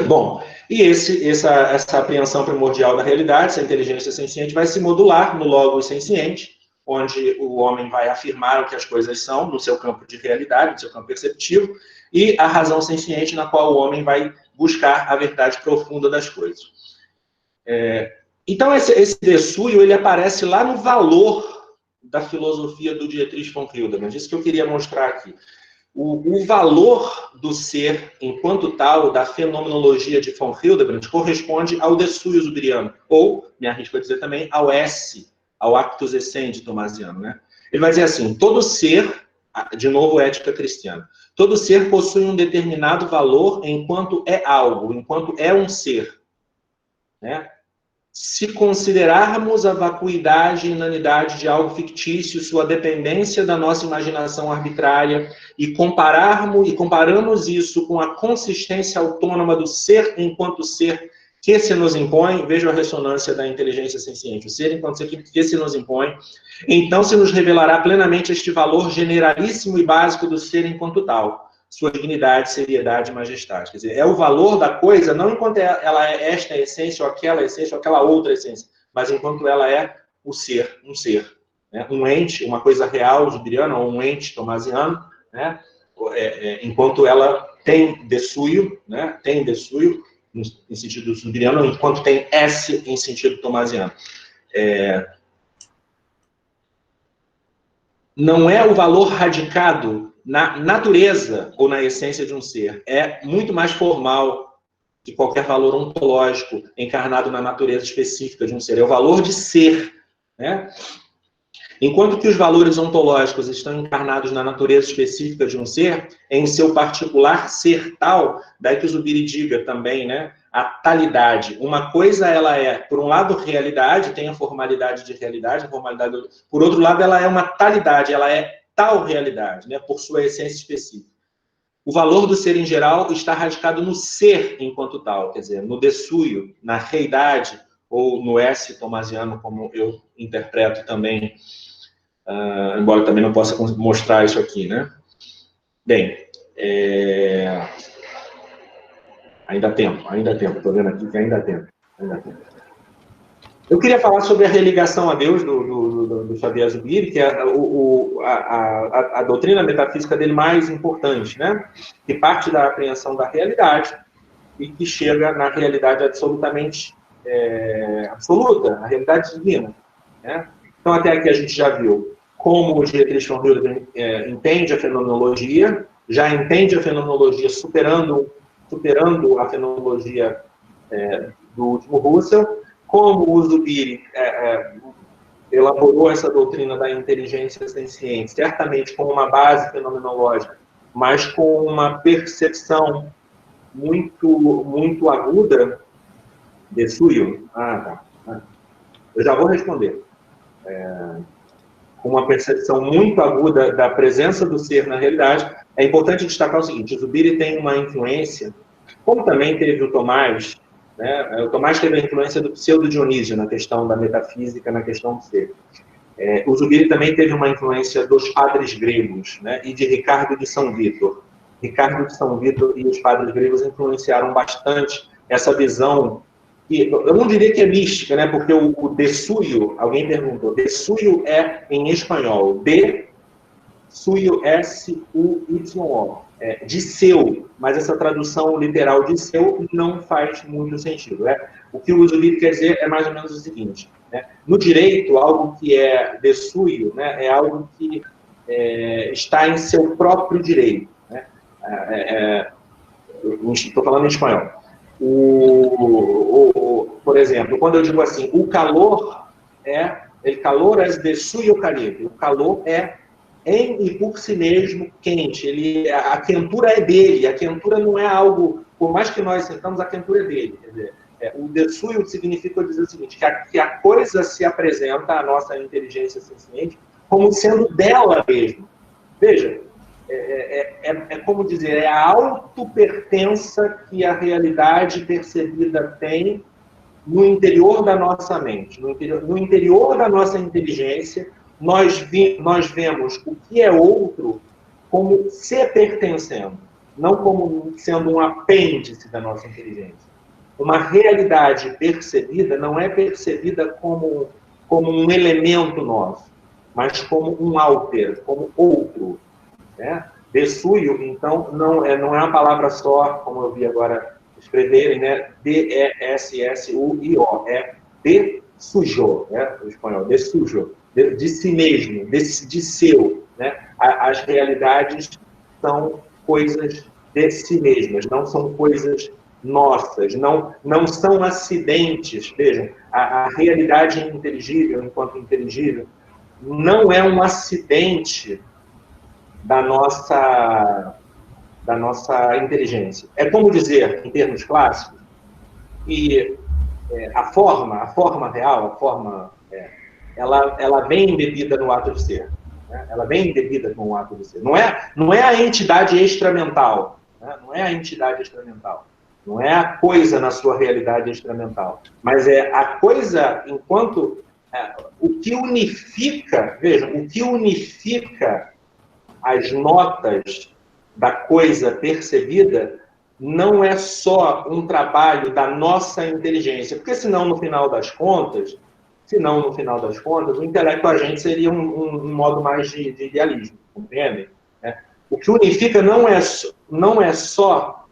D: Bom, e essa apreensão primordial da realidade, essa inteligência senciente, vai se modular no logos senciente, onde o homem vai afirmar o que as coisas são, no seu campo de realidade, no seu campo perceptivo, e a razão senciente, na qual o homem vai buscar a verdade profunda das coisas. Então, esse dessuio, ele aparece lá no valor da filosofia do Dietrich von Hildebrand. Isso que eu queria mostrar aqui. O valor do ser, enquanto tal, da fenomenologia de von Hildebrand, corresponde ao dessuio zubiriano, ou, me arrisco a dizer também, ao esse, ao actus essendi tomasiano, né? Ele vai dizer assim, todo ser, de novo, ética cristiana, todo ser possui um determinado valor enquanto é algo, enquanto é um ser, né? Se considerarmos a vacuidade e inanidade de algo fictício, sua dependência da nossa imaginação arbitrária, e comparamos isso com a consistência autônoma do ser enquanto ser que se nos impõe, veja a ressonância da inteligência senciente, o ser enquanto ser que se nos impõe, então se nos revelará plenamente este valor generalíssimo e básico do ser enquanto tal, sua dignidade, seriedade e majestade. Quer dizer, é o valor da coisa, não enquanto ela é esta essência ou aquela outra essência, mas enquanto ela é o ser, um ser. Né? Um ente, uma coisa real, jubiliana, ou um ente tomasiano, né? Enquanto ela tem dessuio, né? Tem dessuio, em sentido jubiliano, enquanto tem S em sentido tomasiano. Não é o valor radicado na natureza ou na essência de um ser. É muito mais formal que qualquer valor ontológico encarnado na natureza específica de um ser. É o valor de ser, né? Enquanto que os valores ontológicos estão encarnados na natureza específica de um ser, em seu particular ser tal, daí que o Zubiri diga também, né? A talidade. Uma coisa, ela é, por um lado, realidade, tem a formalidade de realidade, por outro lado, ela é uma talidade, ela é tal realidade, né? Por sua essência específica. O valor do ser em geral está radicado no ser enquanto tal, quer dizer, no dessuio, na reidade, ou no S tomasiano, como eu interpreto também, embora também não possa mostrar isso aqui, né? Bem, ainda há tempo, estou vendo aqui que ainda há tempo. Eu queria falar sobre a religação a Deus do Xavier Zubiri, que é a doutrina metafísica dele mais importante, né? Que parte da apreensão da realidade e que chega na realidade absolutamente absoluta, a realidade divina, né? Então, até aqui a gente já viu como o Dietrich von Hildebrand entende a fenomenologia, já entende a fenomenologia superando a fenomenologia do último Russell, como o Zubiri elaborou essa doutrina da inteligência senciente, certamente com uma base fenomenológica, mas com uma percepção muito aguda de Suyo. Eu já vou responder. Com uma percepção muito aguda da presença do ser na realidade, é importante destacar o seguinte: o Zubiri tem uma influência, como também teve o Tomás, né? O Tomás teve a influência do pseudo-Dionísio na questão da metafísica, na questão do ser. O Zubiri também teve uma influência dos padres gregos, né? E de Ricardo de São Vítor. Ricardo de São Vítor e os padres gregos influenciaram bastante essa visão, que eu não diria que é mística, né? Porque o de suyo, alguém perguntou, de suyo é em espanhol, de suyo, S-U-Y-O, de seu, mas essa tradução literal de seu não faz muito sentido. O que o Zubiri quer dizer é mais ou menos o seguinte, né? No direito, algo que é de suyo, né, é algo que está em seu próprio direito, né? Estou falando em espanhol. Por exemplo, quando eu digo assim, o calor el calor es de suyo caliente, o calor é em e por si mesmo quente, a quentura é dele, a quentura não é algo, por mais que nós sentamos, a quentura é dele. Quer dizer, o de suyo significa dizer o seguinte, que a coisa se apresenta à nossa inteligência senciente como sendo dela mesmo. Veja, como dizer, é a autopertença que a realidade percebida tem no interior da nossa mente, no interior da nossa inteligência. Nós vemos o que é outro como se pertencendo, não como sendo um apêndice da nossa inteligência. Uma realidade percebida não é percebida como um elemento nosso, mas como um alter, como outro, né? De suyo, então, não é uma palavra só, como eu vi agora escreverem, né? D-E-S-S-U-I-O, é de sujo, né? O espanhol, de sujo, de si mesmo, de seu, né? As realidades são coisas de si mesmas, não são coisas nossas, não são acidentes. Vejam, a realidade inteligível, enquanto inteligível, não é um acidente da nossa inteligência. É como dizer, em termos clássicos, que a forma real, ela vem embebida no ato de ser. Né? Ela vem embebida com o ato de ser. Não é a entidade extramental. Né? Não é a entidade extramental. Não é a coisa na sua realidade extramental. Mas é a coisa enquanto... o que unifica, vejam, o que unifica as notas da coisa percebida não é só um trabalho da nossa inteligência, porque senão, no final das contas, o intelecto agente seria um modo mais de idealismo, compreendem? O que unifica não é só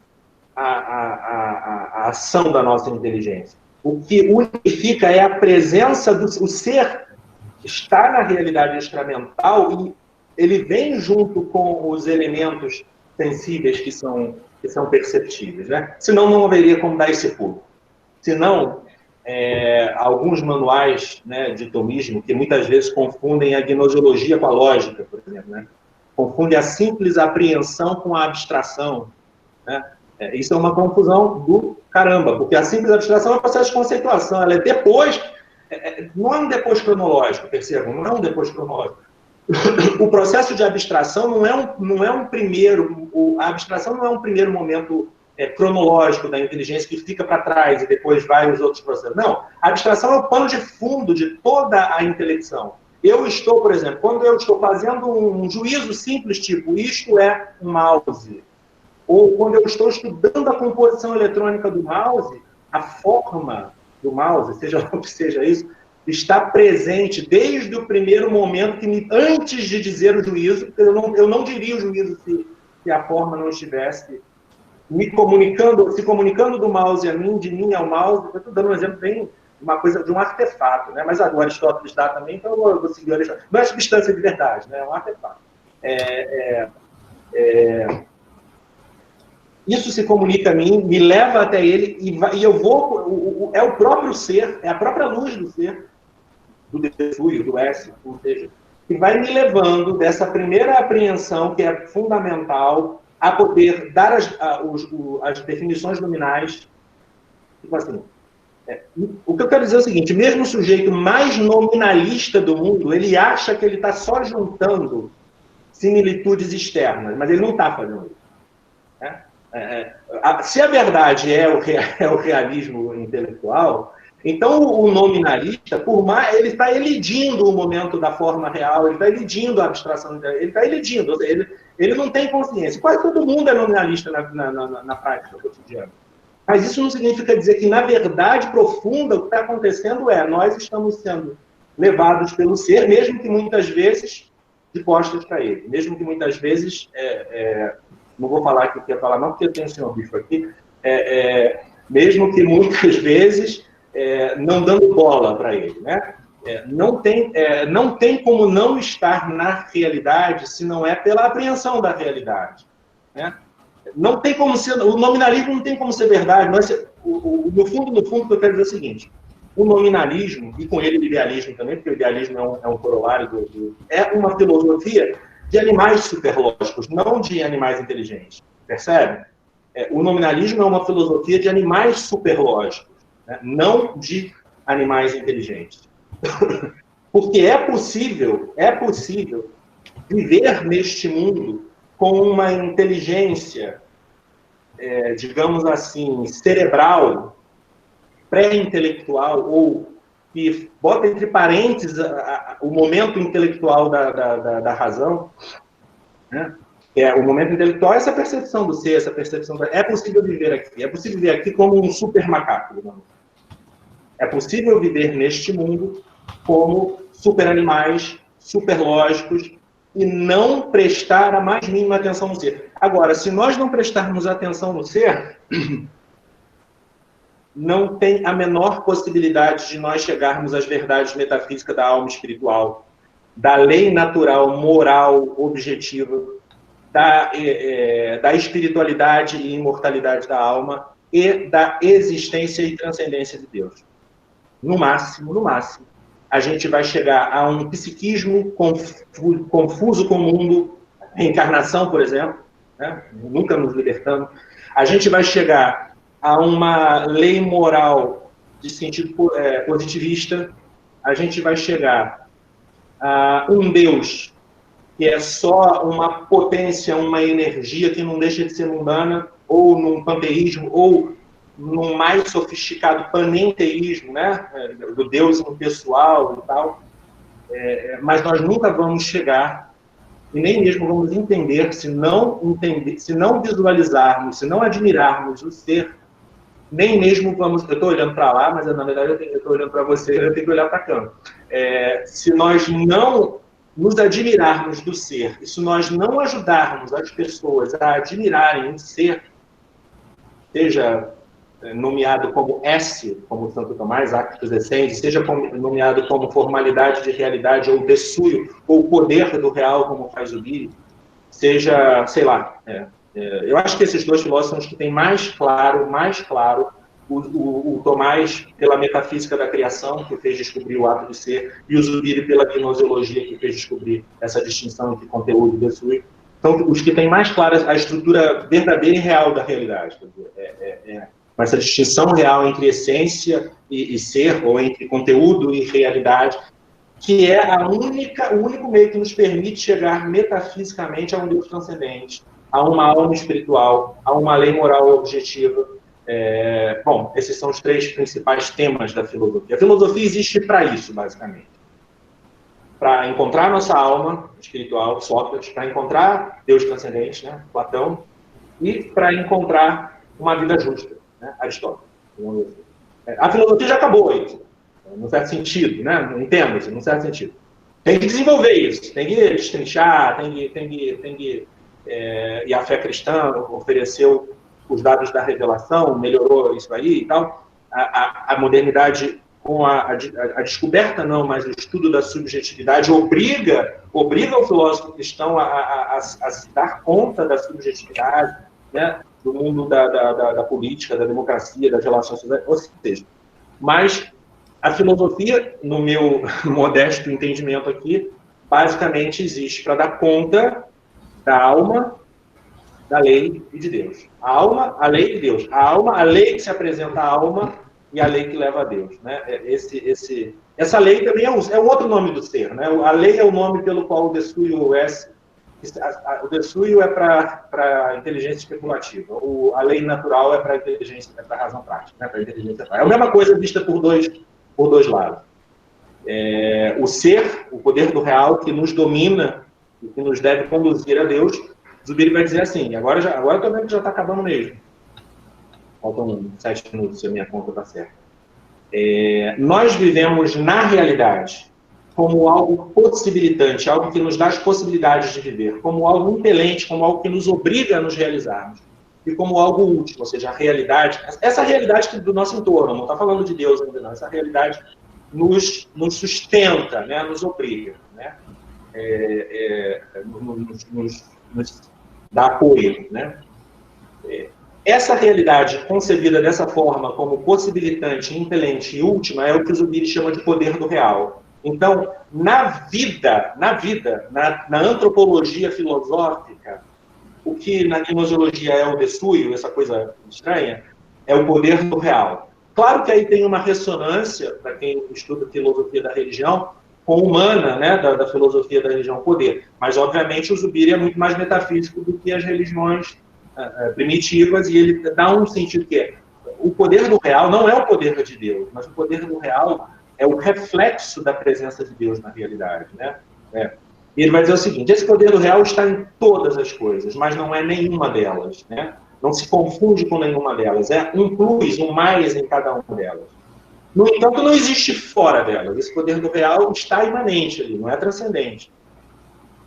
D: a ação da nossa inteligência. O que unifica é a presença o ser está na realidade extramental e ele vem junto com os elementos sensíveis que são perceptíveis, né? Senão não haveria como dar esse pulo. Senão, alguns manuais, né, de tomismo, que muitas vezes confundem a gnosiologia com a lógica, por exemplo, né? Confundem a simples apreensão com a abstração, né? Isso é uma confusão do caramba, porque a simples abstração é um processo de conceituação, ela é depois, não é um depois cronológico, percebam, não é um depois cronológico. O processo de abstração não é um primeiro, a abstração não é um primeiro momento cronológico da inteligência que fica para trás e depois vai os outros processos. Não, a abstração é o pano de fundo de toda a intelecção. Eu estou, por exemplo, quando eu estou fazendo um juízo simples, tipo, isto é um mouse, ou quando eu estou estudando a composição eletrônica do mouse, a forma do mouse, seja lá o que seja isso, está presente desde o primeiro momento, antes de dizer o juízo, porque eu não diria o juízo se a forma não estivesse se comunicando do mouse a mim, de mim ao mouse. Eu estou dando um exemplo bem, uma coisa de um artefato, né? Mas agora Aristóteles dá também, então eu vou seguir Aristóteles. Não é substância de verdade, né? É um artefato. Isso se comunica a mim, me leva até ele, e eu vou... É o próprio ser, é a própria luz do ser, do desfluio, do S, ou seja, que vai me levando dessa primeira apreensão, que é fundamental, a poder dar as definições nominais. Tipo assim, o que eu quero dizer é o seguinte: mesmo o sujeito mais nominalista do mundo, ele acha que ele está só juntando similitudes externas, mas ele não está fazendo isso. Né? Se a verdade é o realismo intelectual, então o nominalista, por mais, ele está elidindo o momento da forma real, ele está elidindo a abstração, ele está elidindo, ele não tem consciência. Quase todo mundo é nominalista na prática cotidiana. Mas isso não significa dizer que, na verdade profunda, o que está acontecendo nós estamos sendo levados pelo ser, mesmo que muitas vezes de costas para ele, mesmo que muitas vezes... não vou falar aqui o que ia falar, não, porque eu tenho o senhor bicho aqui, mesmo que muitas vezes não dando bola para ele, né? Não tem como não estar na realidade se não é pela apreensão da realidade, né? Não tem como ser, o nominalismo não tem como ser verdade. No fundo, o que eu quero dizer é o seguinte: o nominalismo, e com ele o idealismo também, porque o idealismo é um corolário é uma filosofia de animais superlógicos, não de animais inteligentes. Percebe? O nominalismo é uma filosofia de animais superlógicos, né? Não de animais inteligentes. Porque é possível viver neste mundo com uma inteligência, digamos assim, cerebral, pré-intelectual, ou que bota entre parênteses o momento intelectual da razão, né? O momento intelectual é essa percepção do ser, essa percepção é possível viver aqui. É possível viver aqui como um super macaco, digamos. É possível viver neste mundo como super animais, super lógicos, e não prestar a mais mínima atenção no ser. Agora, se nós não prestarmos atenção no ser, não tem a menor possibilidade de nós chegarmos às verdades metafísicas da alma espiritual, da lei natural, moral, objetiva, da espiritualidade e imortalidade da alma e da existência e transcendência de Deus. No máximo, a gente vai chegar a um psiquismo confuso com o mundo, reencarnação, por exemplo, né? Nunca nos libertando. A gente vai chegar a uma lei moral de sentido positivista. A gente vai chegar a um Deus que é só uma potência, uma energia que não deixa de ser mundana, ou num panteísmo, ou num mais sofisticado panenteísmo, né? Do Deus impessoal e tal. Mas nós nunca vamos chegar, e nem mesmo vamos entender, se não visualizarmos, se não admirarmos o ser, nem mesmo vamos... Eu estou olhando para lá, mas na verdade eu estou olhando para você, eu tenho que olhar para cá. Se nós não nos admirarmos do ser, e se nós não ajudarmos as pessoas a admirarem o ser, seja nomeado como S, como Santo Tomás, Actus Essendi, seja nomeado como formalidade de realidade, ou dessuio, ou poder do real, como faz o Biri, seja, sei lá, eu acho que esses dois filósofos são os que têm mais claro, o Tomás pela metafísica da criação, que fez descobrir o ato de ser, e o Zubiri pela gnoseologia, que fez descobrir essa distinção entre conteúdo e dessuio. Então, os que têm mais clara a estrutura verdadeira e real da realidade. Essa distinção real entre essência e ser, ou entre conteúdo e realidade, que é o único meio que nos permite chegar metafisicamente a um Deus transcendente, a uma alma espiritual, a uma lei moral objetiva. Bom, esses são os três principais temas da filosofia. A filosofia existe para isso, basicamente. Para encontrar nossa alma espiritual, Sócrates, para encontrar Deus transcendente, né, Platão, e para encontrar uma vida justa, né, Aristóteles. A filosofia já acabou isso, num certo sentido, né? Entenda-se, num certo sentido. Tem que desenvolver isso, tem que destrinchar, e a fé cristã ofereceu os dados da revelação, melhorou isso aí e tal. A modernidade, com a descoberta não, mas o estudo da subjetividade, obriga o filósofo cristão a se dar conta da subjetividade, né, do mundo da política, da democracia, das relações sociais, ou seja, mas a filosofia, no meu modesto entendimento aqui, basicamente existe para dar conta da alma, da lei e de Deus. A alma, a lei e Deus. A alma, a lei que se apresenta à alma e a lei que leva a Deus. Né? Essa lei também é o outro nome do ser. Né? A lei é o nome pelo qual o Dessuio o Dessuio é para inteligência especulativa. A lei natural é para inteligência, é para razão prática, né? Para inteligência prática. É a mesma coisa vista por dois lados. O ser, o poder do real que nos domina e que nos deve conduzir a Deus. Zubiri vai dizer assim, agora eu tô vendo que já está acabando mesmo. Faltam 7 minutos, se a minha conta está certa. Nós vivemos na realidade como algo possibilitante, algo que nos dá as possibilidades de viver, como algo impelente, como algo que nos obriga a nos realizarmos, e como algo útil, ou seja, a realidade, essa realidade do nosso entorno, não está falando de Deus ainda não, essa realidade nos sustenta, né, nos obriga, né, nos dá apoio, né. Essa realidade concebida dessa forma, como possibilitante, impelente e última, é o que o Zubiri chama de poder do real. Então, na antropologia filosófica, o que na gnosologia é o Dessuio, essa coisa estranha, é o poder do real. Claro que aí tem uma ressonância, para quem estuda filosofia da religião, com humana, né, da filosofia da religião poder. Mas, obviamente, o Zubiri é muito mais metafísico do que as religiões primitivas, e ele dá um sentido que é o poder do real não é o poder de Deus, mas o poder do real é o reflexo da presença de Deus na realidade, né? E ele vai dizer o seguinte, esse poder do real está em todas as coisas, mas não é nenhuma delas, né? Não se confunde com nenhuma delas, é um plus, um mais em cada uma delas. No entanto, não existe fora delas, esse poder do real está imanente ali, não é transcendente.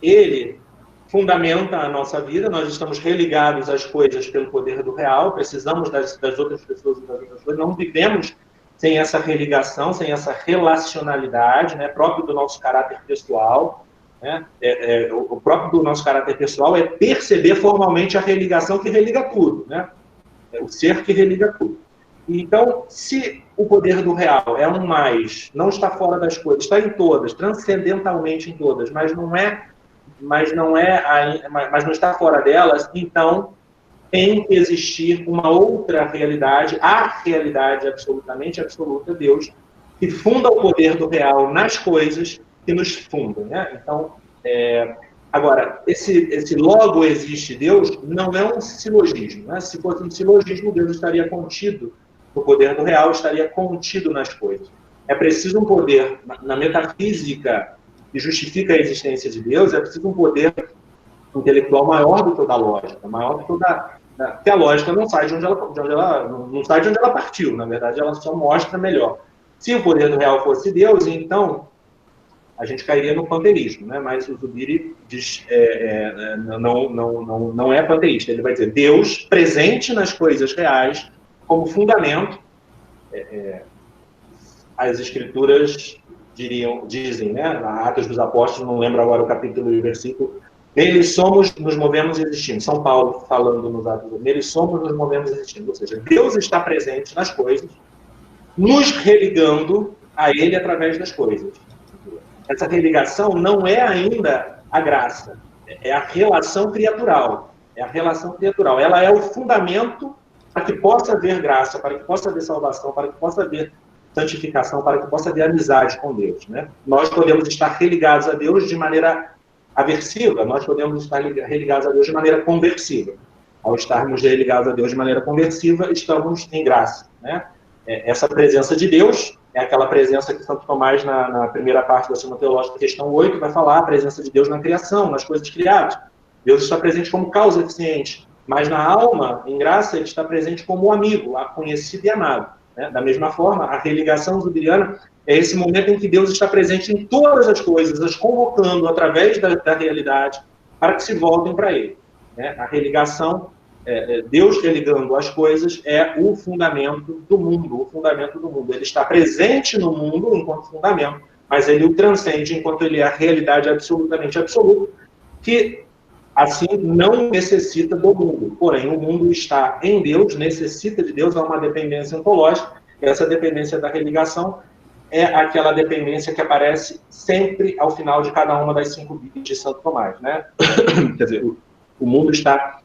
D: Ele fundamenta a nossa vida, nós estamos religados às coisas pelo poder do real, precisamos das outras pessoas e das outras coisas, não vivemos sem essa religação, sem essa relacionalidade, né, próprio do nosso caráter pessoal. Né, o próprio do nosso caráter pessoal é perceber formalmente a religação que religa tudo, né, o ser que religa tudo. Então, se o poder do real é um mais, não está fora das coisas, está em todas, transcendentalmente em todas, mas não está fora delas, então tem que existir uma outra realidade, a realidade absolutamente absoluta, Deus, que funda o poder do real nas coisas que nos funda, né? Então, agora, esse logo existe Deus não é um silogismo, né? Se fosse um silogismo, Deus estaria contido, o poder do real estaria contido nas coisas. É preciso um poder, na metafísica que justifica a existência de Deus, é preciso um poder intelectual maior do que o da lógica, maior do que o porque a lógica não sai de onde ela partiu, na verdade ela só mostra melhor. Se o poder do real fosse Deus, então a gente cairia no panteísmo, né? Mas o Zubiri diz, não é panteísta, ele vai dizer Deus presente nas coisas reais como fundamento. As escrituras dizem, né? Atos dos Apóstolos, não lembro agora o capítulo e o versículo, neles somos, nos movemos e existimos. São Paulo falando nos Atos, neles somos, nos movemos e existimos. Ou seja, Deus está presente nas coisas, nos religando a Ele através das coisas. Essa religação não é ainda a graça, é a relação criatural. Ela é o fundamento para que possa haver graça, para que possa haver salvação, para que possa haver santificação, para que possa haver amizade com Deus, né? Nós podemos estar religados a Deus de maneira aversiva, nós podemos estar religados a Deus de maneira conversiva. Ao estarmos religados a Deus de maneira conversiva, estamos em graça, né? Essa presença de Deus é aquela presença que Santo Tomás, na primeira parte da Suma Teológica, questão 8, vai falar a presença de Deus na criação, nas coisas criadas. Deus está presente como causa eficiente, mas na alma, em graça, ele está presente como amigo, conhecido e amado. né? Da mesma forma, a religação zubiriana é esse momento em que Deus está presente em todas as coisas, as convocando através da realidade para que se voltem para Ele, né? A religação, Deus religando as coisas, é o fundamento do mundo, o fundamento do mundo. Ele está presente no mundo enquanto fundamento, mas ele o transcende enquanto ele é a realidade absolutamente absoluta, que assim não necessita do mundo. Porém, o mundo está em Deus, necessita de Deus, há uma dependência ontológica. Essa dependência da religação é aquela dependência que aparece sempre ao final de cada uma das 5 vidas de Santo Tomás, né? Quer dizer, o mundo está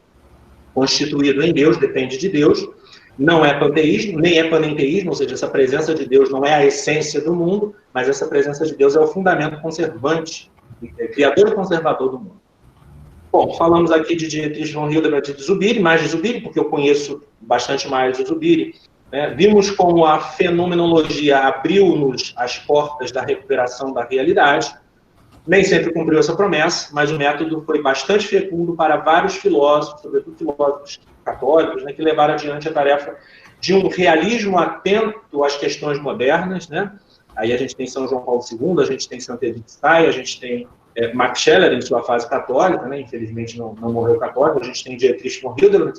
D: constituído em Deus, depende de Deus, não é panteísmo, nem é panenteísmo, ou seja, essa presença de Deus não é a essência do mundo, mas essa presença de Deus é o fundamento conservante, criador e conservador do mundo. Bom, falamos aqui de Dietrich von Hildebrand de Zubiri, mais de Zubiri, porque eu conheço bastante mais de Zubiri, né? Vimos como a fenomenologia abriu-nos as portas da recuperação da realidade. Nem sempre cumpriu essa promessa, mas o método foi bastante fecundo para vários filósofos, sobretudo filósofos católicos, né, que levaram adiante a tarefa de um realismo atento às questões modernas, né? Aí a gente tem São João Paulo II, a gente tem Santa Edith Stein, a gente tem Max Scheler em sua fase católica, né? Infelizmente não morreu católico, a gente tem Dietrich von Hildebrand,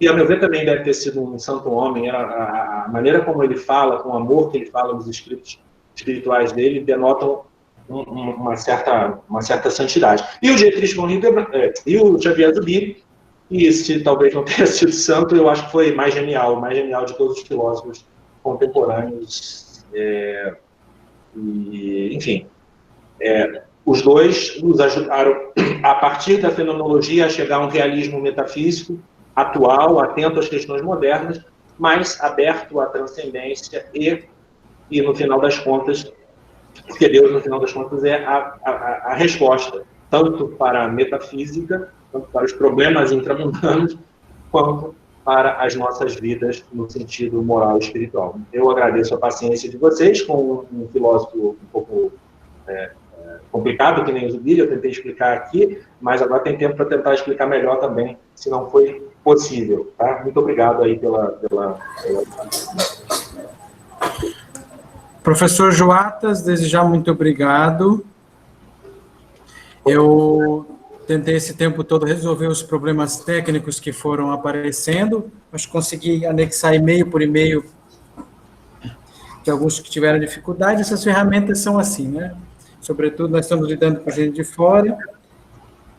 D: e a meu ver também deve ter sido um santo homem, a maneira como ele fala, com o amor que ele fala nos escritos espirituais dele, denotam uma certa santidade. E o Dietrich von Hildebrand, e o Xavier Zubiri, e se talvez não tenha sido santo, eu acho que foi o mais genial de todos os filósofos contemporâneos. Enfim, os dois nos ajudaram, a partir da fenomenologia, a chegar a um realismo metafísico, atual, atento às questões modernas, mas aberto à transcendência e no final das contas, porque Deus, no final das contas, é a resposta, tanto para a metafísica, tanto para os problemas intramundanos, quanto para as nossas vidas no sentido moral e espiritual. Eu agradeço a paciência de vocês com um filósofo um pouco complicado, que nem o Zubiri, eu tentei explicar aqui, mas agora tem tempo para tentar explicar melhor também, se não foi possível. Tá? Muito obrigado aí pela...
A: Professor Joatas, desde já muito obrigado. Eu tentei esse tempo todo resolver os problemas técnicos que foram aparecendo, mas consegui anexar e-mail por e-mail de alguns que tiveram dificuldade. Essas ferramentas são assim, né? Sobretudo, nós estamos lidando com gente de fora.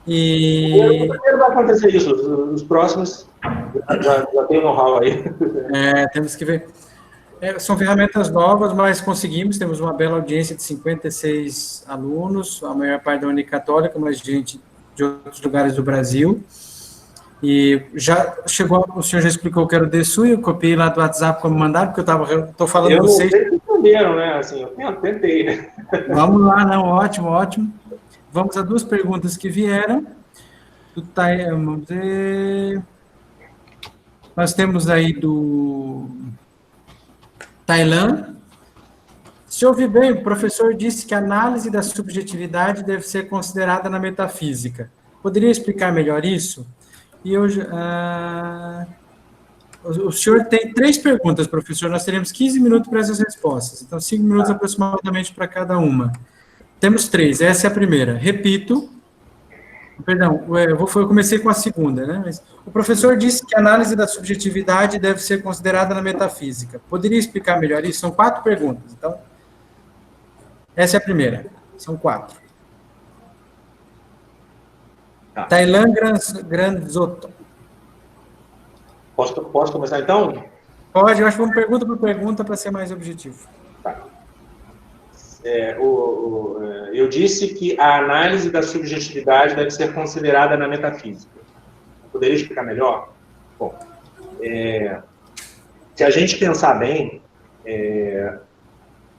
A: E...
D: Primeiro vai acontecer isso, os próximos já tem know-how aí.
A: Temos que ver. São ferramentas novas, mas conseguimos, temos uma bela audiência de 56 alunos, a maior parte da Unicatólica, mas gente de outros lugares do Brasil. E já chegou, o senhor já explicou que era o DSU, eu copiei lá do WhatsApp como mandaram, porque eu estou falando com vocês.
D: Vocês entenderam, né? Assim, eu tentei, né?
A: Vamos lá, não, ótimo, ótimo. Vamos a 2 perguntas que vieram. Vamos ver. Nós temos aí do Tailã. Se ouvi bem, o professor disse que a análise da subjetividade deve ser considerada na metafísica. Poderia explicar melhor isso? E eu, o senhor tem 3 perguntas, professor. Nós teremos 15 minutos para essas respostas. Então, 5 minutos aproximadamente para cada uma. Temos 3. Essa é a primeira. Repito. Perdão, eu comecei com a segunda, né? Mas o professor disse que a análise da subjetividade deve ser considerada na metafísica. Poderia explicar melhor isso? São 4 perguntas. Então, essa é a primeira. São 4.
D: Tá.
A: Tailã Granzotto.
D: Posso começar então?
A: Pode, eu acho que vamos pergunta por pergunta para ser mais objetivo.
D: Tá. Eu disse que a análise da subjetividade deve ser considerada na metafísica. Poderia explicar melhor? Bom, se a gente pensar bem,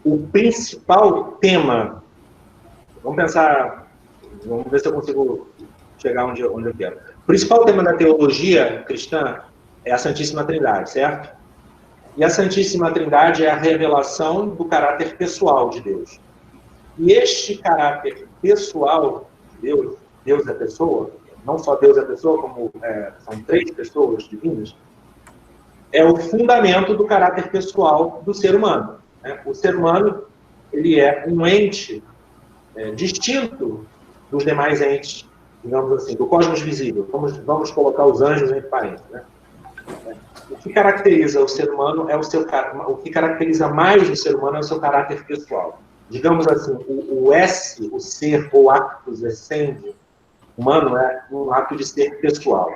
D: o principal tema... Vamos ver se eu consigo chegar onde eu quero. O principal tema da teologia cristã é a Santíssima Trindade, certo? E a Santíssima Trindade é a revelação do caráter pessoal de Deus. E este caráter pessoal de Deus, Deus é pessoa, não só Deus é pessoa, como são 3 pessoas divinas, é o fundamento do caráter pessoal do ser humano, né? O ser humano, ele é um ente distinto dos demais entes, digamos assim, do cosmos visível. Vamos colocar os anjos entre parênteses, né? O que caracteriza o ser humano é o que caracteriza mais o ser humano é o seu caráter pessoal. Digamos assim, o S, o ser ou actus essendi humano é um ato de ser pessoal,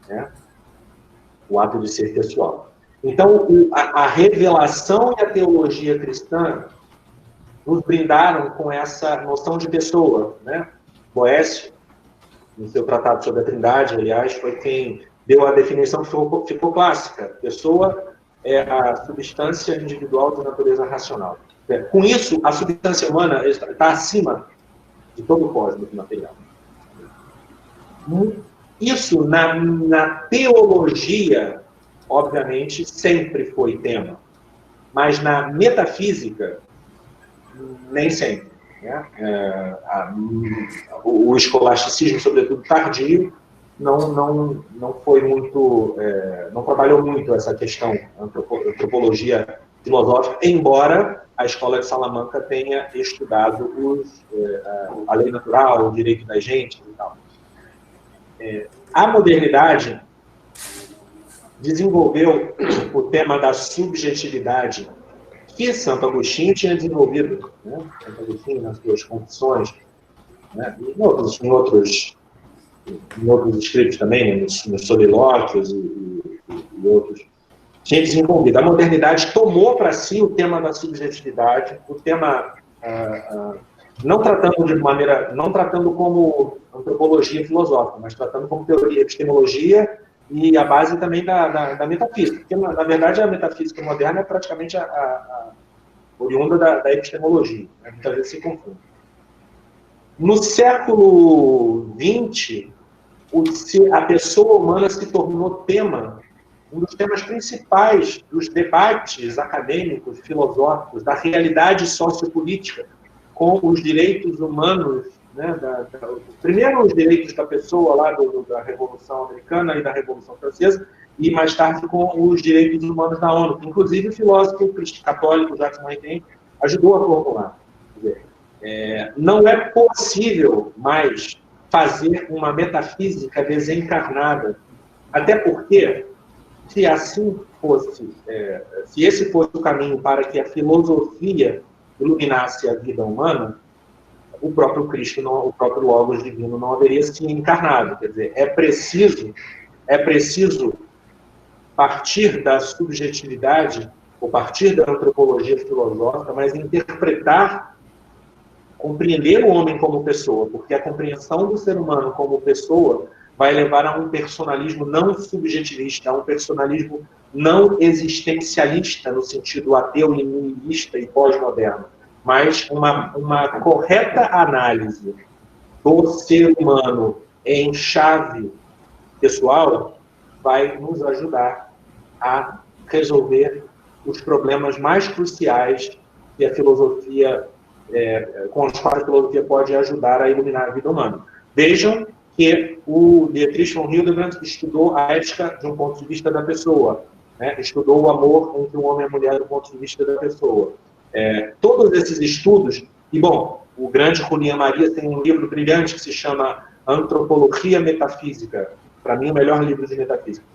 D: né? O ato de ser pessoal. Então, a revelação e a teologia cristã nos brindaram com essa noção de pessoa, né? Boécio, no seu tratado sobre a Trindade, aliás, foi quem deu a definição que ficou clássica. Pessoa é a substância individual de natureza racional. Com isso, a substância humana está acima de todo o cosmos material. Isso, na teologia, obviamente, sempre foi tema. Mas na metafísica, nem sempre. Né? O escolasticismo, sobretudo tardio, não foi muito, não trabalhou muito essa questão, antropologia filosófica, embora a escola de Salamanca tenha estudado a lei natural, o direito da gente e tal. A modernidade desenvolveu o tema da subjetividade que Santo Agostinho tinha desenvolvido, né? Santo Agostinho nas suas Confissões, né? Em outros escritos também, né? nos solilóquios e outros, tinha desenvolvido. A modernidade tomou para si o tema da subjetividade, o tema não tratando como antropologia filosófica, mas tratando como teoria, epistemologia e a base também da metafísica. Porque, na verdade, a metafísica moderna é praticamente a oriunda da epistemologia. Né? Muitas vezes se confunde. No século XX, a pessoa humana se tornou um dos temas principais dos debates acadêmicos, filosóficos, da realidade sociopolítica com os direitos humanos, né, primeiro os direitos da pessoa lá da Revolução Americana e da Revolução Francesa, e mais tarde com os direitos humanos da ONU. Inclusive o filósofo católico Jacques Maritain ajudou a formular. Quer dizer, não é possível mais fazer uma metafísica desencarnada, até porque, se assim fosse, se esse fosse o caminho para que a filosofia iluminasse a vida humana, o próprio Cristo, o próprio Logos divino não haveria se encarnado. Quer dizer, é preciso partir da subjetividade, ou partir da antropologia filosófica, mas interpretar, compreender o homem como pessoa, porque a compreensão do ser humano como pessoa vai levar a um personalismo não subjetivista, a um personalismo não existencialista, no sentido ateu e nihilista e pós-moderno, mas uma correta análise do ser humano em chave pessoal vai nos ajudar a resolver os problemas mais cruciais que a filosofia, com os quais a filosofia pode ajudar a iluminar a vida humana. Vejam que o Dietrich von Hildebrandt estudou a ética de um ponto de vista da pessoa, né? Estudou o amor entre o homem e a mulher do ponto de vista da pessoa. Todos esses estudos, e bom, o grande Julián Maria tem um livro brilhante que se chama Antropologia Metafísica, para mim o melhor livro de metafísica.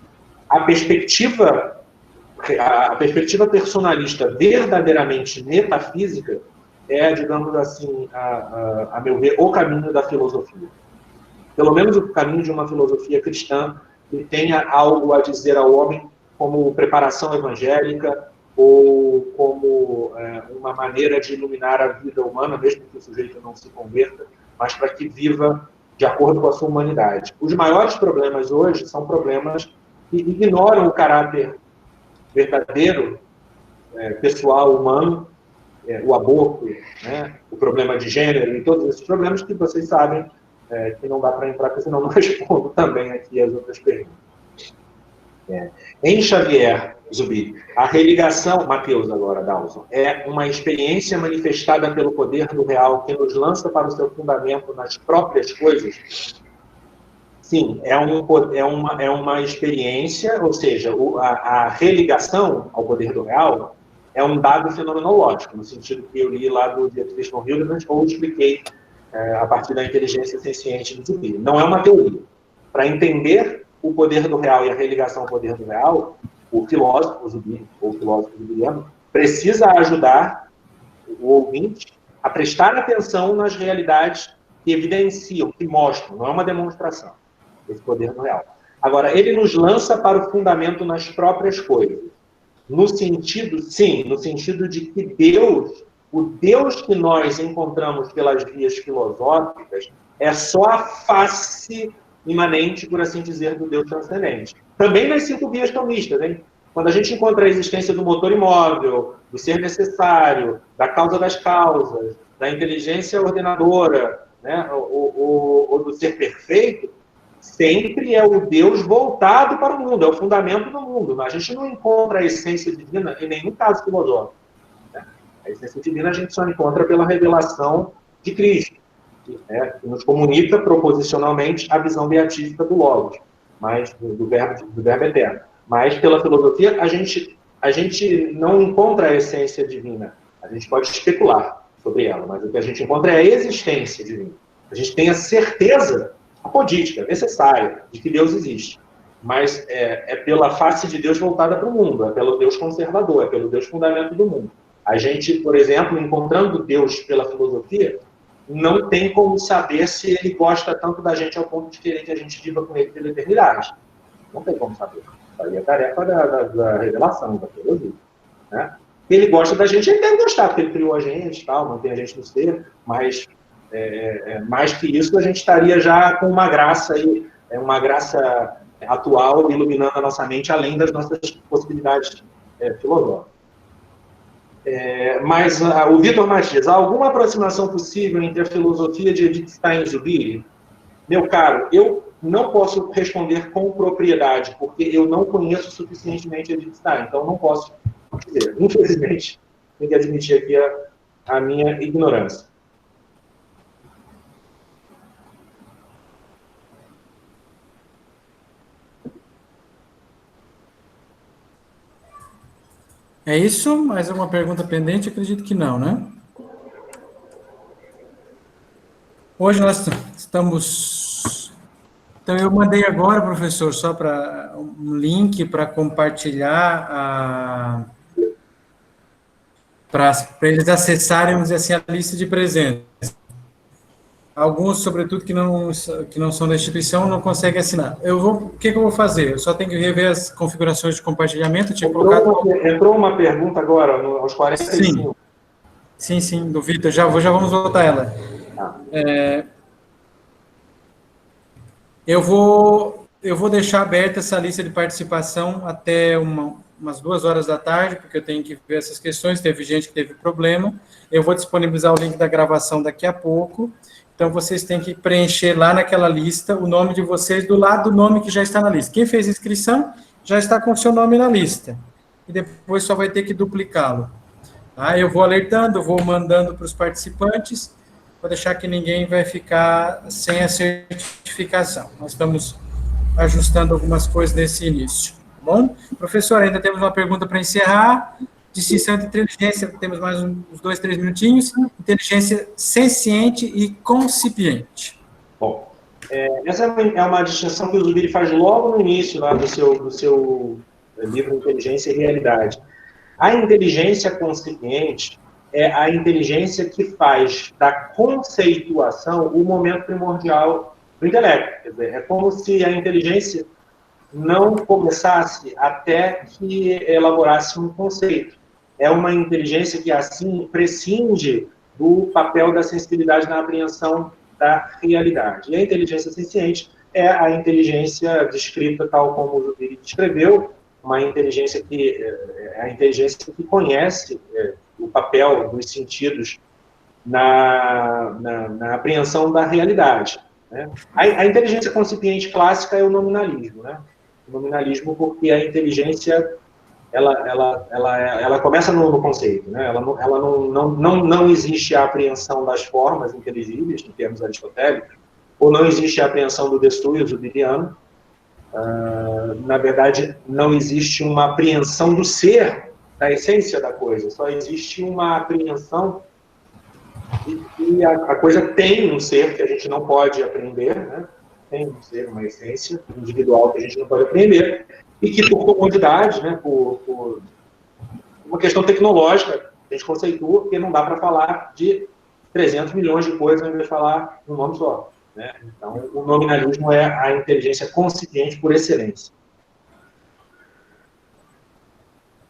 D: A perspectiva personalista verdadeiramente metafísica é, digamos assim, a meu ver, o caminho da filosofia. Pelo menos o caminho de uma filosofia cristã que tenha algo a dizer ao homem como preparação evangélica ou como uma maneira de iluminar a vida humana, mesmo que o sujeito não se converta, mas para que viva de acordo com a sua humanidade. Os maiores problemas hoje são problemas que ignoram o caráter verdadeiro, pessoal, humano, o aborto, né, o problema de gênero e todos esses problemas que vocês sabem que não dá para entrar, porque senão não respondo também aqui as outras perguntas. Em Xavier Zubiri, a religação, Mateus agora, Dawson, é uma experiência manifestada pelo poder do real que nos lança para o seu fundamento nas próprias coisas. Sim, é uma experiência, ou seja, a religação ao poder do real é um dado fenomenológico, no sentido que eu li lá do Dietrich von Hildebrand, ou expliquei a partir da inteligência senciente do Zubiri. Não é uma teoria. Para entender o poder do real e a religação ao poder do real, o filósofo Zubiri, ou o filósofo zubiriano, precisa ajudar o ouvinte a prestar atenção nas realidades que evidenciam, que mostram, não é uma demonstração, esse poder do real. Agora, ele nos lança para o fundamento nas próprias coisas. No sentido, sim, no sentido de que Deus, o Deus que nós encontramos pelas vias filosóficas, é só a face imanente, por assim dizer, do Deus transcendente. Também nas 5 vias tomistas, hein? Quando a gente encontra a existência do motor imóvel, do ser necessário, da causa das causas, da inteligência ordenadora, né, ou do ser perfeito, sempre é o Deus voltado para o mundo, é o fundamento do mundo. A gente não encontra a essência divina em nenhum caso filosófico. Né? A essência divina a gente só encontra pela revelação de Cristo, que nos comunica proposicionalmente a visão beatífica do Logos, mas do verbo eterno. Mas pela filosofia a gente não encontra a essência divina. A gente pode especular sobre ela, mas o que a gente encontra é a existência divina. A gente tem a certeza apodítica, necessária, de que Deus existe. Mas é pela face de Deus voltada para o mundo, é pelo Deus conservador, é pelo Deus fundamento do mundo. A gente, por exemplo, encontrando Deus pela filosofia, não tem como saber se ele gosta tanto da gente ao ponto de querer que a gente viva com ele pela eternidade. Não tem como saber. Aí é tarefa da revelação, da teologia. Né? Ele gosta da gente, ele deve gostar, porque ele criou a gente, tal, mantém a gente no ser, mas mais que isso, a gente estaria já com uma graça aí, uma graça atual iluminando a nossa mente, além das nossas possibilidades filosóficas. Mas o Vitor Matias, há alguma aproximação possível entre a filosofia de Edith Stein e Zubiri? Meu caro, eu não posso responder com propriedade, porque eu não conheço suficientemente Edith Stein, então não posso dizer. Infelizmente, tenho que admitir aqui a minha ignorância.
A: É isso? Mais uma pergunta pendente? Acredito que não, né? Hoje nós estamos... Então, eu mandei agora, professor, só para um link para compartilhar, para eles acessarem, vamos dizer assim, a lista de presentes. Alguns, sobretudo, que não são da instituição, não conseguem assinar. O que eu vou fazer? Eu só tenho que rever as configurações de compartilhamento.
D: Entrou uma pergunta agora, aos 45.
A: Sim, do Vitor. Já vamos voltar ela. Eu vou deixar aberta essa lista de participação até umas 2 horas da tarde, porque eu tenho que ver essas questões. Teve gente que teve problema. Eu vou disponibilizar o link da gravação daqui a pouco. Então, vocês têm que preencher lá naquela lista o nome de vocês do lado do nome que já está na lista. Quem fez inscrição já está com o seu nome na lista. E depois só vai ter que duplicá-lo. Tá? Eu vou alertando, vou mandando para os participantes, vou deixar que ninguém vai ficar sem a certificação. Nós estamos ajustando algumas coisas nesse início. Tá bom? Professor, ainda temos uma pergunta para encerrar. Distinção entre inteligência, temos mais uns 2, 3 minutinhos, inteligência senciente e concipiente.
D: Bom, essa é uma distinção que o Zubiri faz logo no início lá do seu livro Inteligência e Realidade. A inteligência concipiente é a inteligência que faz da conceituação o momento primordial do intelecto. Quer dizer, é como se a inteligência não começasse até que elaborasse um conceito. É uma inteligência que, assim, prescinde do papel da sensibilidade na apreensão da realidade. E a inteligência senciente é a inteligência descrita tal como o Zubiri descreveu, uma inteligência que conhece o papel dos sentidos na apreensão da realidade. Né? A inteligência concipiente clássica é o nominalismo, né? O nominalismo porque a inteligência ela começa no conceito, né? Ela não existe a apreensão das formas inteligíveis, em termos aristotélicos, ou não existe a apreensão do destruir zubiliano. Na verdade, não existe uma apreensão do ser, da essência da coisa, só existe uma apreensão de que a coisa tem um ser que a gente não pode apreender, né? Tem um ser, uma essência individual que a gente não pode apreender, e que por comodidade, né, por uma questão tecnológica, a gente conceitua, porque não dá para falar de 300 milhões de coisas ao invés de falar um nome só. Né? Então, o nominalismo é a inteligência consciente por excelência.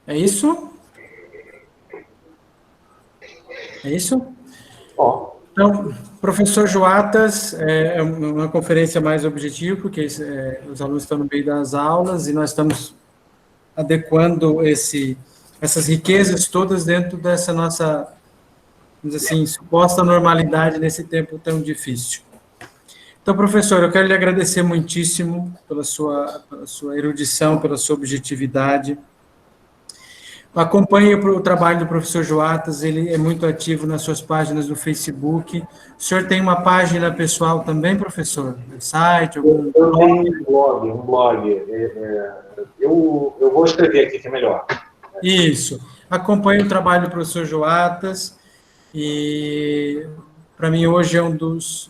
A: É isso? É isso?
D: Ó.
A: Então, professor Joatas, é uma conferência mais objetiva, porque os alunos estão no meio das aulas e nós estamos adequando essas riquezas todas dentro dessa nossa, vamos dizer assim, suposta normalidade nesse tempo tão difícil. Então, professor, eu quero lhe agradecer muitíssimo pela sua erudição, pela sua objetividade. Acompanhe o trabalho do professor Joatas, ele é muito ativo nas suas páginas do Facebook. O senhor tem uma página pessoal também, professor? Site?
D: Eu tenho um blog. Eu vou escrever aqui, que é melhor.
A: Isso. Acompanhe o trabalho do professor Joatas, e para mim hoje é um dos,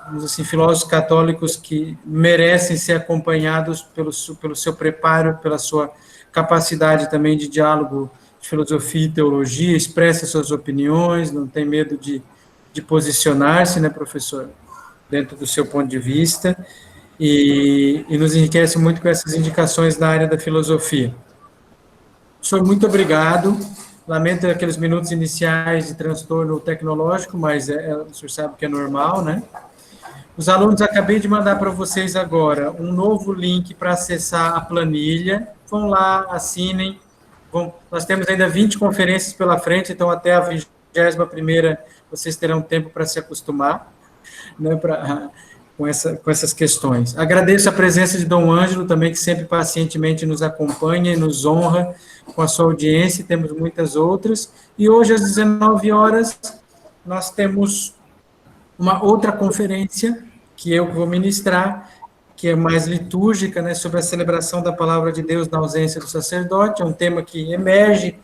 A: vamos assim, filósofos católicos que merecem ser acompanhados pelo seu preparo, pela sua capacidade também de diálogo de filosofia e teologia, expressa suas opiniões, não tem medo de posicionar-se, né, professor, dentro do seu ponto de vista, e nos enriquece muito com essas indicações na área da filosofia. Professor, muito obrigado. Lamento aqueles minutos iniciais de transtorno tecnológico, mas o senhor sabe que é normal, né? Os alunos, acabei de mandar para vocês agora um novo link para acessar a planilha. Vão lá, assinem. Nós temos ainda 20 conferências pela frente, então até a 21ª vocês terão tempo para se acostumar, né, com essas questões. Agradeço a presença de Dom Ângelo também, que sempre pacientemente nos acompanha e nos honra com a sua audiência, e temos muitas outras. E hoje, às 19 horas, nós temos uma outra conferência que eu vou ministrar, que é mais litúrgica, né, sobre a celebração da palavra de Deus na ausência do sacerdote. É um tema que emerge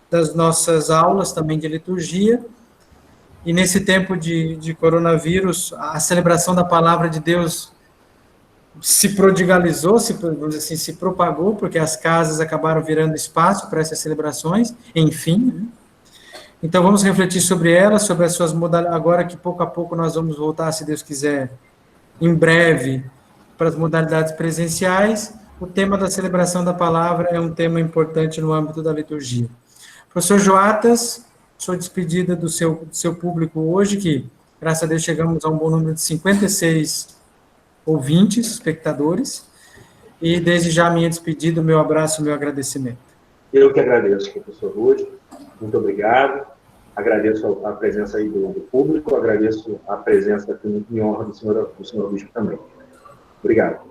A: das nossas aulas também de liturgia. E nesse tempo de coronavírus, a celebração da palavra de Deus se prodigalizou, vamos dizer assim, se propagou, porque as casas acabaram virando espaço para essas celebrações, enfim, né? Então, vamos refletir sobre elas, sobre as suas modalidades, agora que pouco a pouco nós vamos voltar, se Deus quiser, em breve, para as modalidades presenciais. O tema da celebração da palavra é um tema importante no âmbito da liturgia. Professor Joatas, sua despedida do seu público hoje, que, graças a Deus, chegamos a um bom número de 56 ouvintes, espectadores, e desde já minha despedida, meu abraço, meu agradecimento.
D: Eu que agradeço, professor Rude, muito obrigado, agradeço a presença aí do público, agradeço a presença aqui em honra do senhor Bispo também. Obrigado.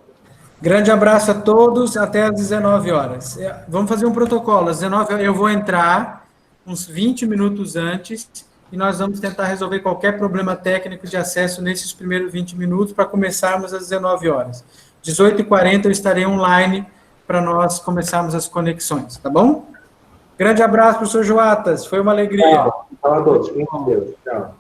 A: Grande abraço a todos, até às 19 horas. Vamos fazer um protocolo, às 19 horas eu vou entrar uns 20 minutos antes, e nós vamos tentar resolver qualquer problema técnico de acesso nesses primeiros 20 minutos, para começarmos às 19 horas. 18h40 eu estarei online para nós começarmos as conexões, tá bom? Grande abraço, professor Joatas, foi uma alegria.
D: Tchau a todos, fiquem com Deus. Tchau.